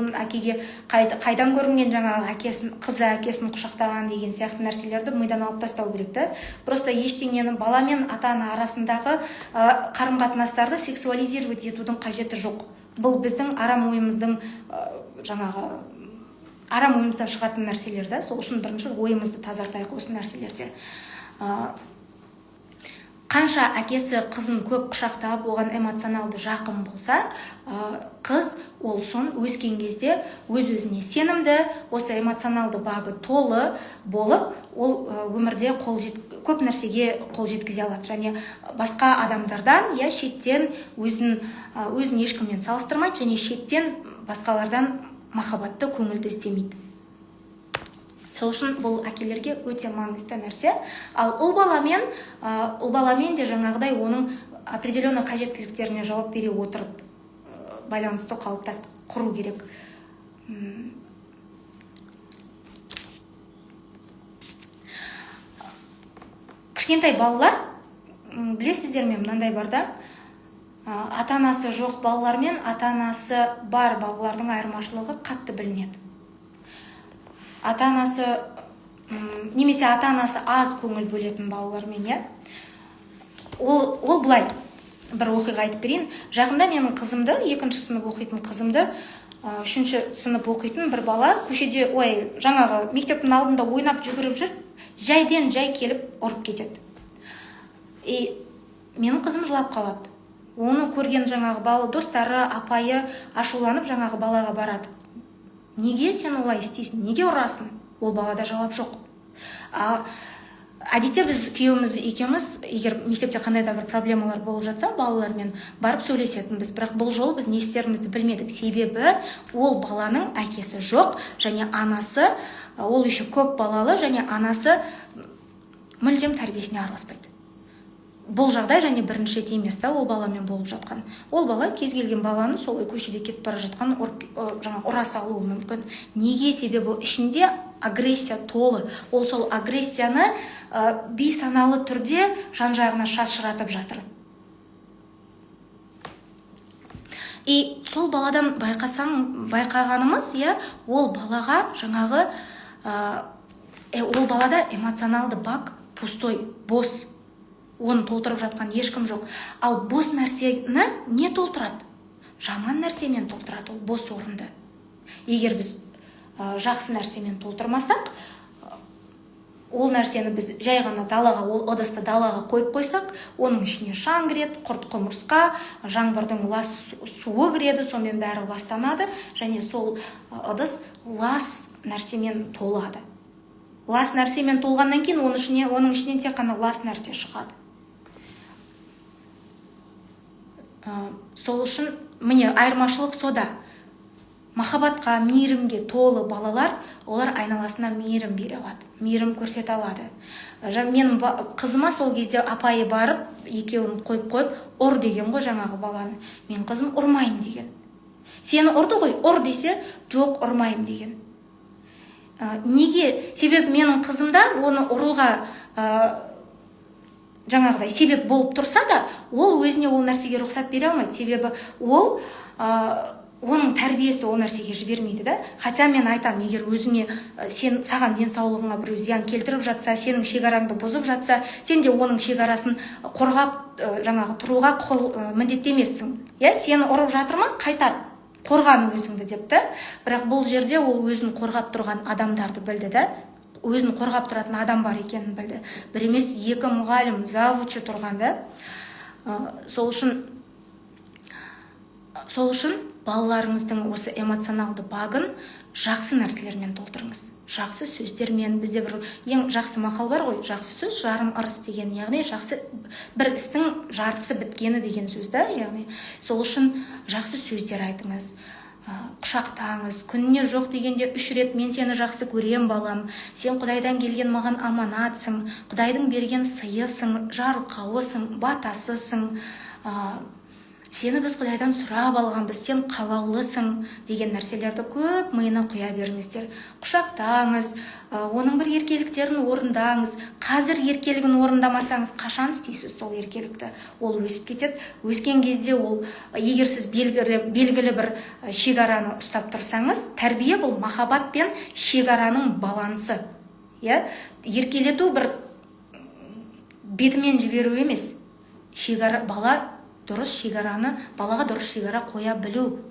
қайдан көрінген жаңағы қызы әкесін құшақтаған деген сияқты нәрселерді мидан алып тастау керек. Просто ештеңені бала мен ата-ана арасындағы қарым-қатынастарды сексуализировать етудің қажеті жоқ. Бұл біздің арам ойымыздан шығатын нәрселер. Сол үшін бірінші ойымызды тазартайық осы нәрселерде. қанша әкесі қызын көп құшақтап, оған эмоционалды жақын болса, қыз ол сон өскен кезде өз-өзіне сенімді, осы эмоционалды bagы толы болып, ол өмірде көп нәрсеге қол жеткізе алады. Және басқа адамдардан, шеттен өзін ешкіммен салыстырмайды, және шеттен басқалардан махаббатты, көңілді іздемейді. Сол үшін бұл әкелерге өте маңызды нәрсе. Ал ұл баламен де жаңағыдай оның определенный қажеттіліктеріне жауап бере отырып байланысты қалыптастық құру керек. Кішкентай балалар, білесіздер ме, мынандай бар да, ата-анасы жоқ балалар мен ата-анасы бар балалардың айырмашылығы қатты білінеді. Ата-анасы немесе ата-анасы аз көңіл бөлетін балалармен, ол былай бір оқиға айтып берейін. Жақында менің қызымды, 2-ші сынып оқитын қызымды, 3-ші сынып оқитын бір бала көшеде, жаңағы мектептің алдында ойнап жүгіріп жүр, жайден жай келіп ұрып кетеді. Менің қызым жылап қалады. Оны көрген жаңағы бала достары, апайы ашуланып жаңағы балаға барады. Неге сен олай істейсің? Неге ұрасың? Ол балада жауап жоқ. Әдетте біз күйеуіміз екеуміз, егер мектепте қандай да бір проблемалар болып жатса, балалармен барып сөйлесетінбіз. Бірақ бұл жол біз не істерімізді білмедік. Себебі ол баланың әкесі жоқ, және анасы, ол еще көп балалы, және анасы мүлдем тәрбиесіне араласпайды. Бұл жағдай және бірінші рет емес та, ол баламен болып жатқан. Ол бала кез келген баланы солай көшеде кетіп бара жатқан ұра салуы мүмкін. Неге? Себебі ішінде агрессия толы. Ол сол агрессияны бейсаналы түрде жан-жағына шашыратып жатыр. Сол баладан байқағанымыз, ол балаға жаңағы, ол балада эмоционалды бак пустой, бос. Оны толтырып жатқан ешкім жоқ. Ал бос нәрсені не толтырады? Жаман нәрсемен толтырады ол бос орынды. Егер біз жақсы нәрсемен толтырмасақ, ол нәрсені біз жай ғана далаға, ол ыдысты далаға қойып қойсақ, оның ішіне шаң кіреді, құрт құмырсқа, жаңбырдың лас суы кіреді, сонымен бәрі ластанады, және сол ыдыс лас нәрсемен толады. Лас нәрсемен толғаннан кейін оның ішінен тек қана лас нәрсе шығады. Сол үшін міне айырмашылық сода. Махаббатқа, мейірімге толы балалар, олар айналасына мейірім бере алады, мейірім көрсете алады. Менің қызыма сол кезде апайы барып, екеуін қойып, ұр деген ғой жаңағы баланы. Мен қызым ұрмайым деген. Сені ұрды ғой, ұр десе, жоқ ұрмайым деген. Неге? Себебі менің қызымда оны ұруға жаңағыдай себеп болып тұрса да, ол өзіне ол нәрсеге рұқсат бере алмайды. Себебі ол оның тәрбиесі ол нәрсеге жібермейді да. Хотя мен айтам, егер өзіне саған денсаулығыңа біреу зиян келтіріп жатса, сенің шекараңды бұзып жатса, сен де оның шекарасын қорғап жаңағы тұруға міндеттемессің. Сені ұрып жатыр ма? Қайтар, қорған өзіңді депті. Бірақ бұл жерде ол өзін қорғап тұрған адамдарды білді да. Өзін қорғап тұратын адам бар екенін білді. Бір емес, 2 мұғалім, завучы тұрғанда. Сол үшін балаларыңыздың осы эмоционалды багын жақсы нәрселермен толтырыңыз. Жақсы сөздермен. Бізде бір ең жақсы мақал бар ғой, жақсы сөз жарым ырыс деген, яғни жақсы бір істің жартысы біткені деген сөз да, яғни сол үшін жақсы сөздер айтыңыз. Құшақтаңыз, күніне жоқ дегенде 3 рет мен сені жақсы көрем балам, сен Құдайдан келген маған аманатсың, Құдайдың берген сыйысың, жарылқауысың, батасысың, сені біз Құдайдан сұрап алғанбыз, сен қалаулысың деген нәрселерді көп миына құя беріңіздер. Құшақтаңыз, оның бір еркеліктерін орындаңыз. Қазір еркелігін орындамасаңыз, қашан істейсіз сол еркелікті? Ол өсіп кетеді. Өскен кезде ол, егер сіз белгілі бір шекараны ұстап тұрсаңыз, тәрбие бұл махаббат пен шекараның балансы. Еркелету бір бетімен жіберу емес. Балаға дұрыс шекара қоя білу.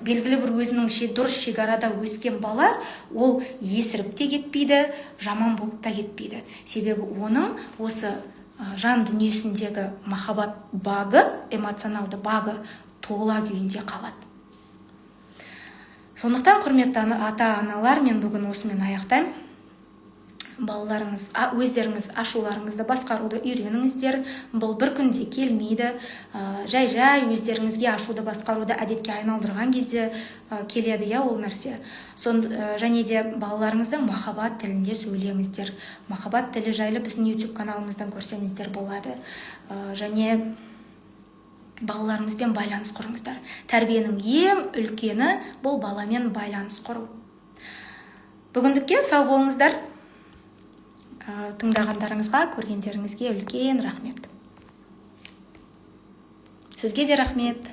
Белгілі бір өзінің дұрыс шекарада өскен бала, ол есіріп те кетпейді, жаман болып та кетпейді. Себебі оның осы жан дүниесіндегі махаббат багы, эмоционалды багы тола күйінде қалады. Сондықтан, құрметті ата-аналар, мен бүгін осымен аяқтаймын. Балаларыңыз, өздеріңіз ашуларыңызды басқаруды үйреніңіздер. Бұл бір күнде келмейді. Жай-жай өздеріңізге ашуды басқаруды әдетке айналдырған кезде келеді, ол нәрсе. Және де балаларыңыздың махаббат тілінде сөйлеңіздер. Махаббат тілі жайлы біздің YouTube каналымыздан көрсеңіздер болады. Және балаларыңызбен байланыс құрыңыздар. Тәрбиенің ең үлкені бұл баламен байланыс құру. Бүгіндікке сау болыңыздар. Тыңдағандарыңызға, көргендеріңізге үлкен рахмет. Сізге де рахмет.